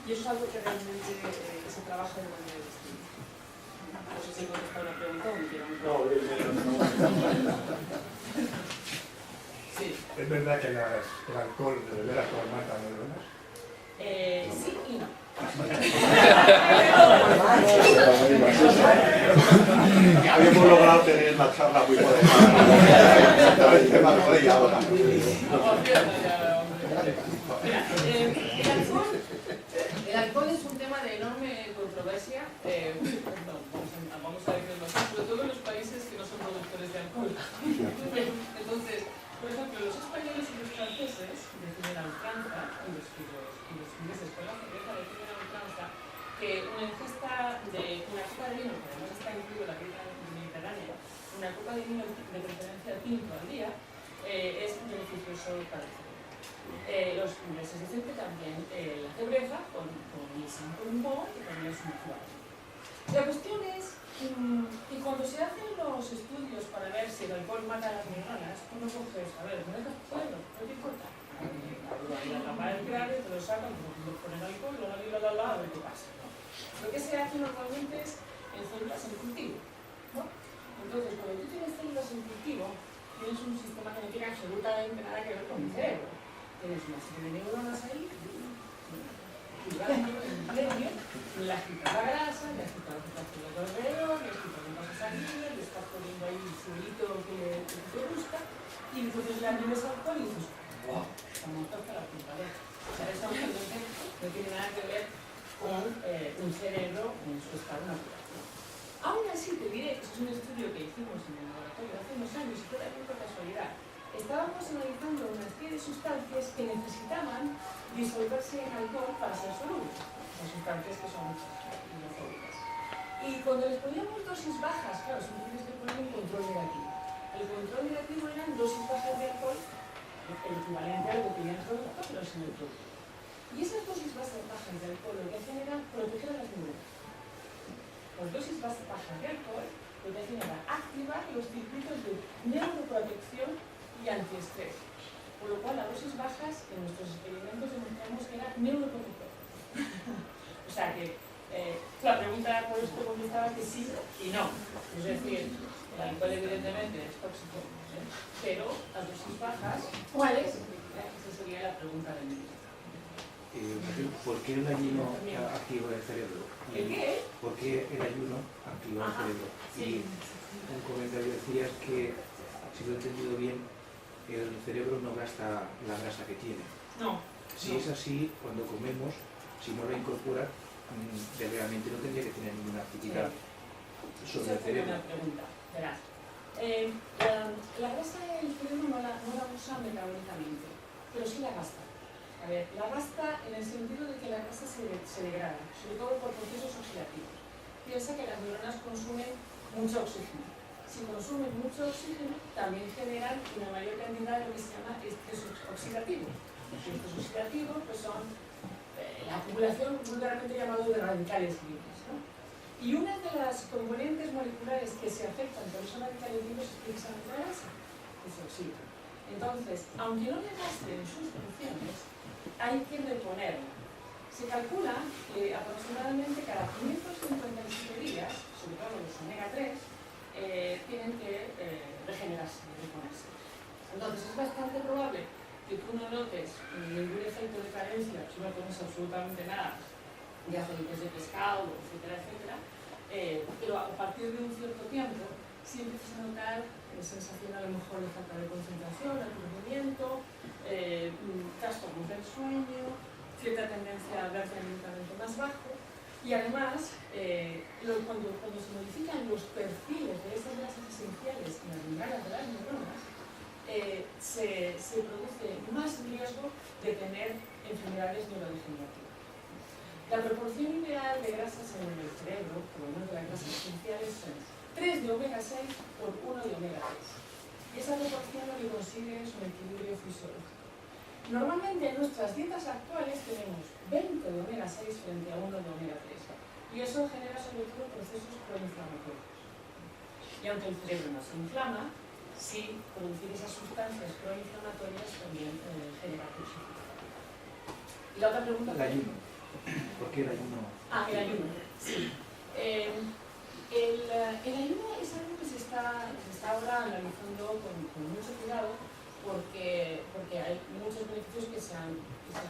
Y eso es algo que realmente se trabaja de manera distinta. No sé si he contestado una pregunta o me quiero un poco. Sí. ¿Es verdad que el alcohol, el beber alcohol mata neuronas? Sí y no. Habíamos logrado tener una charla muy poderosa. El alcohol es un tema de enorme controversia. Vamos a decirlo así, sobre todo en los países que no son productores de alcohol. Entonces, por ejemplo, los españoles y los franceses definen alcohol que una ingesta de una copa de vino, que además está incluido en la dieta mediterránea, una copa de vino de preferencia tinto al día, es beneficioso para el cerebro. Los ingleses dicen que también la cerveza con el champú y también es un suave. La cuestión es que cuando se hacen los estudios para ver si el alcohol mata a las neuronas, uno coge, a ver, no dejas pueblo, no te importa. La capa del cráneo, te lo sacan, te ponen alcohol, a ver qué pasa. Lo que se hace normalmente es en células en cultivo, ¿no? Entonces, cuando tú tienes células en cultivo, tienes un sistema que no tiene absolutamente nada que ver con el cerebro. Tienes una serie de neuronas ahí, jugando en medio, le has quitado la grasa, le has quitado los azúcares alrededor, le has quitado un vaso sanguíneo, le estás poniendo ahí el suelito que te gusta, y entonces le añades alcohol y dices, wow, está muerto hasta la punta de. O sea, eso obviamente no tiene nada que ver con un cerebro en su estado natural. Aún así, te diré que eso es un estudio que hicimos en el laboratorio hace unos años y todavía por casualidad. Estábamos analizando una serie de sustancias que necesitaban disolverse en alcohol para ser solubles. Las sustancias que son hidrofóbicas. Y cuando les poníamos dosis bajas, claro, son tienes que poner un control negativo. El control negativo eran dosis bajas de alcohol, el equivalente a lo que tenía el producto, pero sin el producto. Y esas dosis bajas de alcohol lo que hacían era proteger a las neuronas. Las dosis bajas de alcohol lo que hacían era activar los circuitos de neuroprotección y antiestrés. Por lo cual, las dosis bajas en nuestros experimentos demostramos que era neuroprotector. O sea que la pregunta por esto contestaba que sí y no. Es decir, el alcohol evidentemente es tóxico, pero las dosis bajas, ¿cuáles? Esa sería la pregunta del mismo. ¿Por qué el ayuno activa el cerebro? ¿El qué? ¿Por qué el ayuno activa el cerebro? Sí. Y un comentario decías que, si lo he entendido bien, el cerebro no gasta la grasa que tiene. No. Si es así, cuando comemos, si no la incorpora, realmente no tendría que tener ninguna actividad sobre el cerebro. Una pregunta, verás. La grasa el cerebro no la usa metabólicamente, pero sí la gasta. A ver, la gasta en el sentido de que la grasa se degrada, sobre todo por procesos oxidativos. Piensa que las neuronas consumen mucho oxígeno. Si consumen mucho oxígeno, también generan una mayor cantidad de lo que se llama estrés oxidativo. Los estrés oxidativos pues son la acumulación vulgarmente llamado de radicales libres, ¿no? Y una de las componentes moleculares que se afectan por esos radicales libres es precisamente la grasa, que se oxida. Entonces, aunque no le gasten sus funciones, hay que reponerla. Se calcula que aproximadamente cada 557 días, sobre todo los omega 3, tienen que regenerarse, reponerse. Entonces es bastante probable que tú no notes ningún efecto de carencia si no comes absolutamente nada de aceites de pescado, etcétera, etcétera, pero a partir de un cierto tiempo sí empiezas a notar sensación a lo mejor de falta de concentración, aturdimiento, trastornos del sueño, cierta tendencia a verte alimentación más bajo. Y además, cuando se modifican los perfiles de esas grasas esenciales en las membranas de las neuronas, se produce más riesgo de tener enfermedades neurodegenerativas. La proporción ideal de grasas en el cerebro, por lo menos de las grasas esenciales, son 3 de omega 6 por 1 de omega 3. Esa proporción lo que consigue es un equilibrio fisiológico. Normalmente en nuestras dietas actuales tenemos 20 de omega 6 frente a 1 de omega 3 y eso genera sobre todo procesos proinflamatorios. Y aunque el cerebro no se inflama, sí producir esas sustancias proinflamatorias también genera toxicidad. ¿Y la otra pregunta? El ayuno. ¿Por qué el ayuno? El ayuno, sí. El ayuno es algo que se está ahora analizando con mucho cuidado porque hay muchos beneficios que se han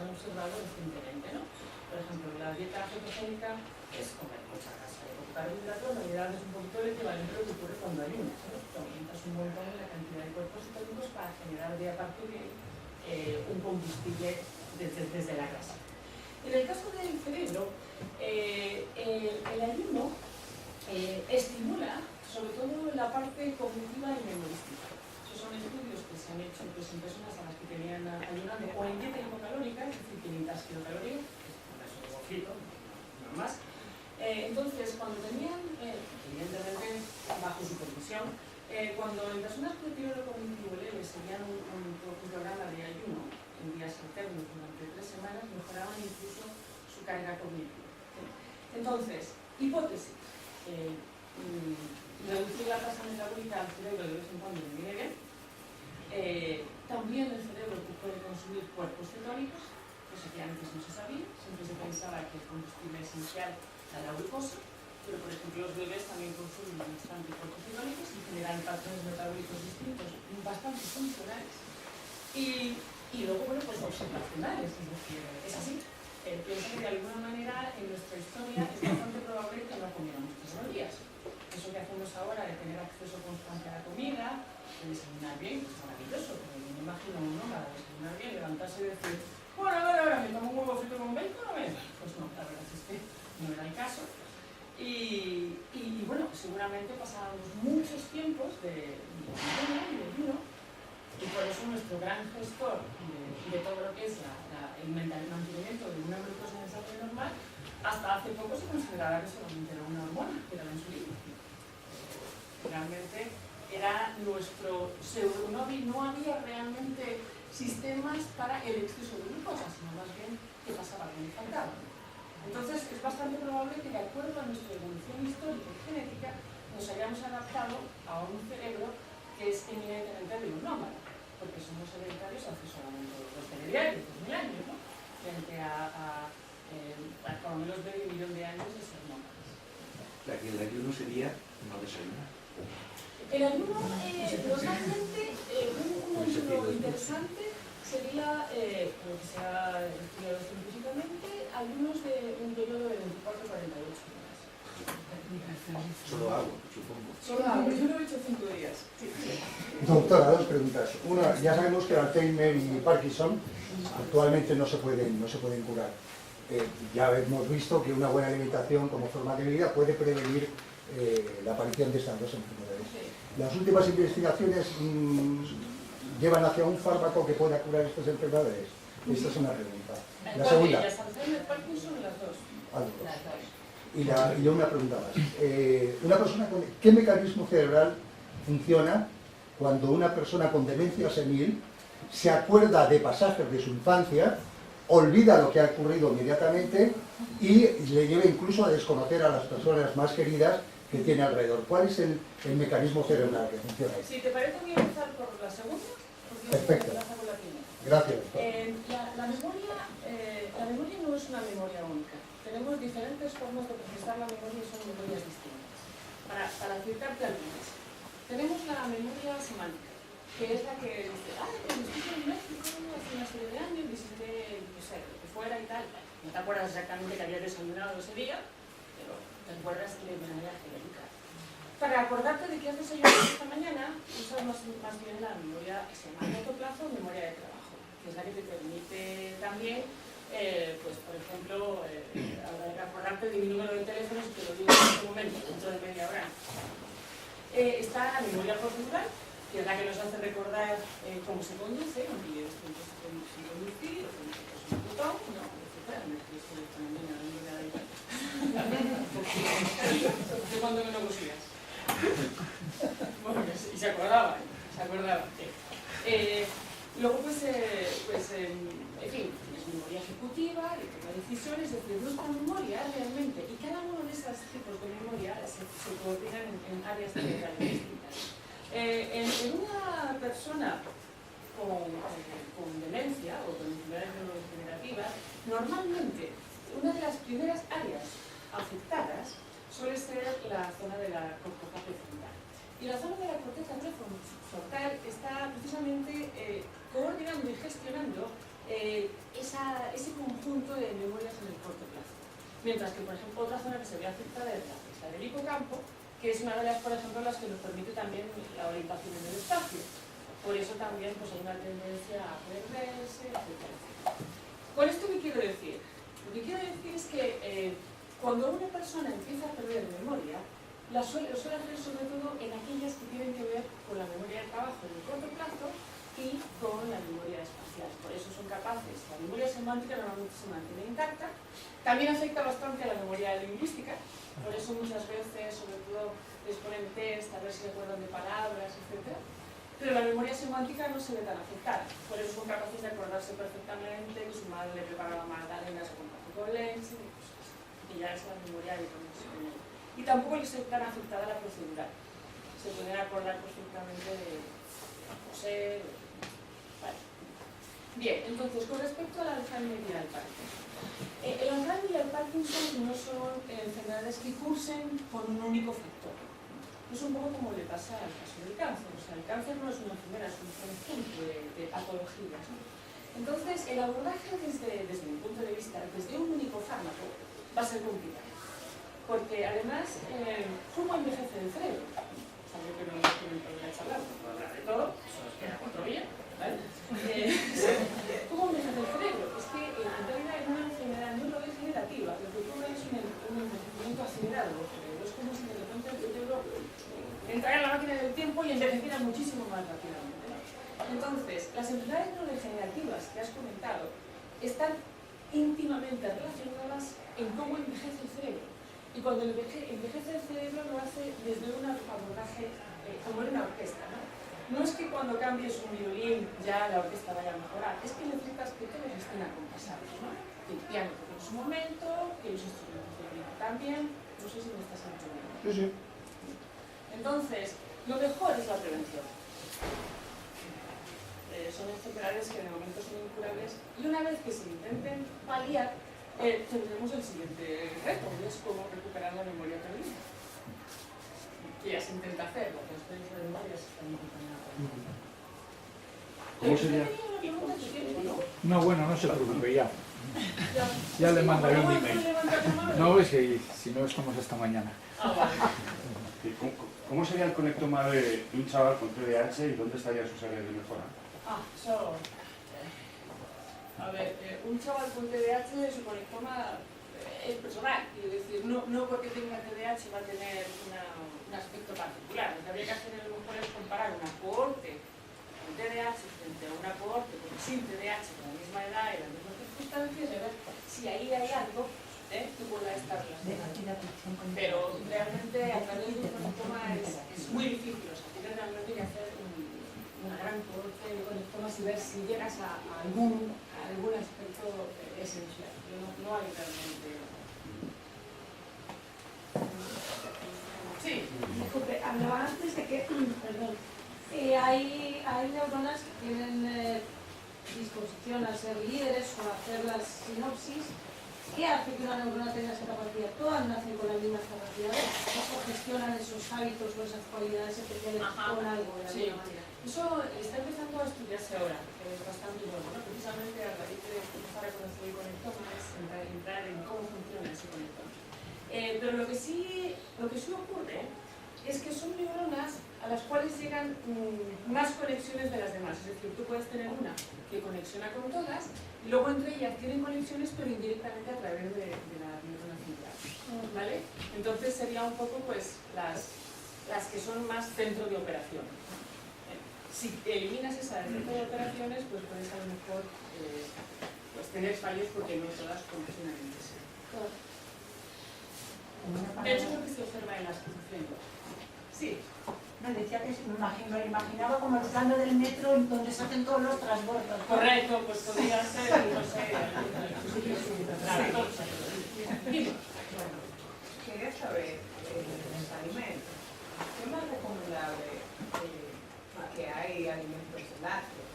observado recientemente, ¿no? Por ejemplo, la dieta cetogénica es comer mucha grasa de carbohidratos, en realidad es un poquito el equivalente a lo que ocurre cuando ayunas, ¿no? Te aumentas un montón en la cantidad de cuerpos cetónicos para generar de a partir de ahí un combustible desde la grasa. En el caso del cerebro, el ayuno estimula sobre todo la parte cognitiva y memorística. Esos son estudios que se han hecho pues, en personas a las que tenían ayunando o en dieta hipocalórica, es decir, 500 kilocalorías, que es un frito, nada más, Entonces, cuando tenían, evidentemente bajo supervisión, cuando en personas con deterioro cognitivo leve seguían un programa de ayuno en días alternos durante 3 semanas, mejoraban incluso su carga cognitiva. Entonces, hipótesis, reducir la tasa metabólica al cerebro de vez en cuando me viene bien. También el cerebro puede consumir cuerpos cetónicos, cosa que antes no se sabía, siempre se pensaba que el combustible esencial era la glucosa, pero por ejemplo los bebés también consumen bastante cuerpos cetónicos y generan patrones metabólicos distintos, bastante funcionales. Y luego, bueno, pues observacionales, es decir, es así. Pienso que de alguna manera en nuestra historia es bastante probable que no comiéramos todos los días. Eso que hacemos ahora de tener acceso constante a la comida, de desayunar bien, es maravilloso, pero yo me imagino uno para desayunar bien, levantarse y decir, bueno, ahora me tomo un huevo frito con bacon, ¿no ves? Pues no, la verdad es que no era el caso. Y bueno, seguramente pasábamos muchos tiempos de ayuno y de vino, y por eso nuestro gran gestor de todo lo que es el mantenimiento de una glucosa en sangre normal, hasta hace poco se consideraba que solamente era una hormona, que era la insulina. Realmente era nuestro pseudo, no había realmente sistemas para el exceso de glucosa, sino más bien qué pasaba con el faltaba. Entonces es bastante probable que de acuerdo a nuestra evolución histórica y genética nos hayamos adaptado a un cerebro que es eminentemente biolómata, porque somos hereditarios hace solamente los telediarios, 2000 años, ¿no? Frente a por lo menos medio millón de años de ser nómadas. La que el ayuno sería no desayunar. El ayuno, normalmente, un ayuno interesante sería, lo que se ha estudiado científicamente, ayunos de un periodo de 24 a 48 horas. Solo agua, supongo. Solo agua, yo lo he hecho 5 días. Sí. Doctora, 2 preguntas. Una, ya sabemos que el Alzheimer y Parkinson actualmente no se pueden curar. Ya hemos visto que una buena alimentación como forma de vida puede prevenir la aparición de estas 2 enfermedades. Las últimas investigaciones llevan hacia un fármaco que pueda curar estas enfermedades. Esta es una pregunta. La segunda. Las Alzheimer, Parkinson, las 2. Y yo una pregunta más. Una persona ¿qué mecanismo cerebral funciona cuando una persona con demencia senil se acuerda de pasajes de su infancia, olvida lo que ha ocurrido inmediatamente y le lleva incluso a desconocer a las personas más queridas que tiene alrededor? ¿Cuál es el mecanismo cerebral que funciona ahí? Si te parece, voy a empezar por la segunda. Perfecto. Gracias. La memoria no es una memoria única. Tenemos diferentes formas de procesar la memoria y son memorias distintas. Para citarte algunas. Tenemos la memoria semántica, que es la que dice, cuando estuve en México hace una serie de años, visité, no sé, lo que fuera y tal. No te acuerdas exactamente que habías desayunado ese día, pero te acuerdas de manera genérica. Para acordarte de qué has desayunado esta mañana, usas más bien la memoria que se llama a corto plazo, memoria de trabajo, que es la que te permite también, pues por ejemplo, acordarte de mi número de teléfono si te lo digo en este momento, dentro de media hora. Está la memoria procedural, que es la que nos hace recordar cómo se conduce, aunque yo estoy sin conducir, o con un botón, no, etcétera, me estoy esta mañana, no me da igual. ¿De cuándo me lo consigas? Bueno, y se acordaba. Luego, en fin, tienes memoria ejecutiva, de toma decisiones, es decir, nuestra memoria realmente, y cada uno de esos tipos de memoria se coordinan en áreas cerebrales distintas. En una persona con demencia o con enfermedades neurodegenerativas, normalmente una de las primeras áreas afectadas suele ser la zona de la corteza prefrontal. Y la zona de la corteza prefrontal está precisamente coordinando y gestionando ese conjunto de memorias en el corto plazo. Mientras que, por ejemplo, otra zona que se ve afectada es la del hipocampo, que es una de las, por ejemplo, las que nos permite también la orientación en el espacio. Por eso también pues, hay una tendencia a perderse, etc. Con esto, ¿qué quiero decir? Lo que quiero decir es que cuando una persona empieza a perder memoria, lo suele hacer sobre todo en aquellas que tienen que ver con la memoria de trabajo en el corto plazo y con la memoria espacial. Por eso son capaces, la memoria semántica normalmente se mantiene intacta, también afecta bastante a la memoria memoria lingüística, por eso muchas veces, sobre todo, les ponen test a ver si recuerdan de palabras, etc. Pero la memoria semántica no se ve tan afectada, por eso son capaces de acordarse perfectamente que su madre le preparaba magdalenas con café con leche, y ya es la memoria de conexión. Y tampoco les es tan afectada la procedural. Se pueden acordar perfectamente de José. Vale. Bien, entonces, con respecto al Alzheimer y al Parkinson. El Alzheimer y el Parkinson no son enfermedades que cursen por un único factor. Es un poco como le pasa al caso del cáncer. O sea, el cáncer no es una enfermedad, es un conjunto de patologías, ¿no? Entonces, el abordaje desde mi punto de vista, desde un único fármaco, va a ser complicado. Porque además, ¿cómo envejece el cerebro? Sabía que no me podría charlar, puedo hablar de todo, eso nos queda otro día, ¿vale? ¿Cómo envejece el cerebro? Es que en realidad es una enfermedad neurodegenerativa, lo que ocurre es un envejecimiento acelerado del cerebro. Es como si de repente el cerebro entrara en la máquina del tiempo y envejeciera muchísimo más rápidamente, ¿no? Entonces, las enfermedades neurodegenerativas que has comentado están íntimamente relacionadas en cómo envejece el cerebro. Y cuando envejece el cerebro lo hace desde un abordaje como en una orquesta, ¿no? No es que cuando cambies un violín ya la orquesta vaya a mejorar, es que necesitas que todos estén acompasados, ¿no? Que el piano toque en su momento, que los instrumentos de violín también, no sé si me estás entendiendo. Sí, sí. Entonces, lo mejor es la prevención. Son enfermedades que de momento son incurables y una vez que se intenten paliar, tendremos el siguiente reto, que es cómo recuperar la memoria perdida. Que ya se intenta hacer, la transferencia de memoria se está intentando hacer. ¿Cómo sería? No, bueno, no se preocupe, ya. Ya le mandaré un email. No, es que si no estamos hasta mañana. Ah, vale. ¿Cómo sería el conectoma de un chaval con TDAH y dónde estarían sus áreas de mejora? Eso. A ver, un chaval con TDAH, su conectoma es personal, quiero decir, no porque tenga TDAH va a tener un aspecto particular. Lo que habría que hacer a lo mejor es comparar una cohorte con TDAH frente a una cohorte sin TDAH con la misma edad y las mismas circunstancias y a ver si ahí hay algo que pueda estar relacionado. Pero realmente a través de un conectoma es muy difícil, o sea, tienes realmente que hacer una gran cohorte de conectomas y ver si llegas a algún aspecto esencial. No hay realmente. Sí. Disculpe, hablaba antes de que perdón, hay neuronas que tienen disposición a ser líderes o a hacer las sinopsis. ¿Qué hace que una neurona tenga esa capacidad? Todas nacen con las mismas capacidades o gestionan esos hábitos o esas cualidades especiales con algo de alguna manera. Eso está empezando a estudiarse ahora, que es bastante bueno, ¿no? Precisamente a raíz de empezar a conocer el conectoma es entrar en cómo funciona ese conectoma. Pero lo que sí ocurre es que son neuronas a las cuales llegan más conexiones de las demás. Es decir, tú puedes tener una que conexiona con todas y luego entre ellas tienen conexiones pero indirectamente a través de la neurona central, ¿vale? Entonces sería un poco pues las que son más centro de operación. Si eliminas esa de centro de operaciones, pues puedes a lo mejor pues tener fallos porque no todas conexionan entre sí. De hecho, es lo que se observa en la esquizofrenia. Sí. Me decía que me lo imaginaba como el plano del metro donde se hacen todos los transbordos. Correcto, pues podría ser, no sé. Quería saber, en los alimentos, ¿qué más recomendable? Porque hay alimentos lácteos,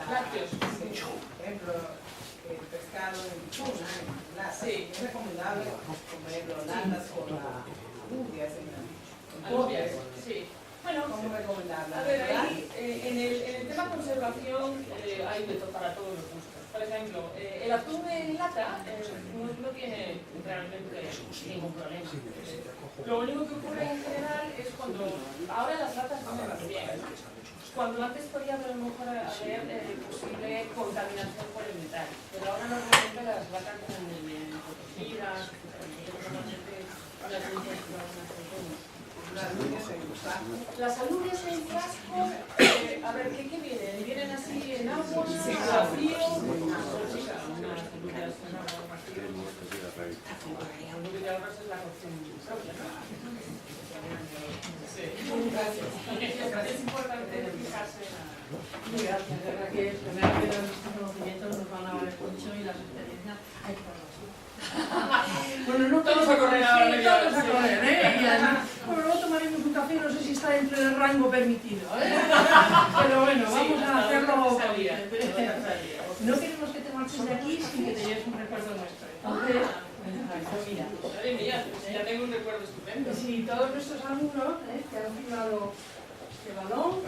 Lácteos. Sí. Por ejemplo, el pescado en tuna, en lata. Sí. ¿Es recomendable comer latas con alubias en Alubias, sí. Bueno, ¿cómo recomendarla? A ver, ahí, en el tema conservación hay de todo para todos los gustos. Por ejemplo, el atún en lata no tiene realmente ningún problema. Lo único que ocurre en general es cuando ahora las latas no me van bien. Cuando antes podía a lo mejor haber posible contaminación por el metal, pero ahora normalmente las latas están muy bien protegidas, normalmente las limpias con algunas personas. Las alubias en frasco, a ver, ¿qué vienen? ¿Vienen así en agua, a frío? Unas alubias en agua, de ahorros es la cocción propia, ¿no? Sí, gracias. Es importante fijarse en la... Muy gracias, de verdad que nuestros conocimientos nos van a valer mucho y las experiencias hay que darlas. Bueno, no todos a correr ahora. Sí, todos a correr, ¿eh? Y además, bueno, luego tomaremos un café, no sé si está dentro del rango permitido, ¿eh? Pero bueno, vamos a hacerlo. No queremos que te marches de aquí sin que te lleves un recuerdo nuestro. Entonces, mira. Madre mía, ya tengo un recuerdo estupendo. Sí, todos nuestros alumnos que han firmado este balón, que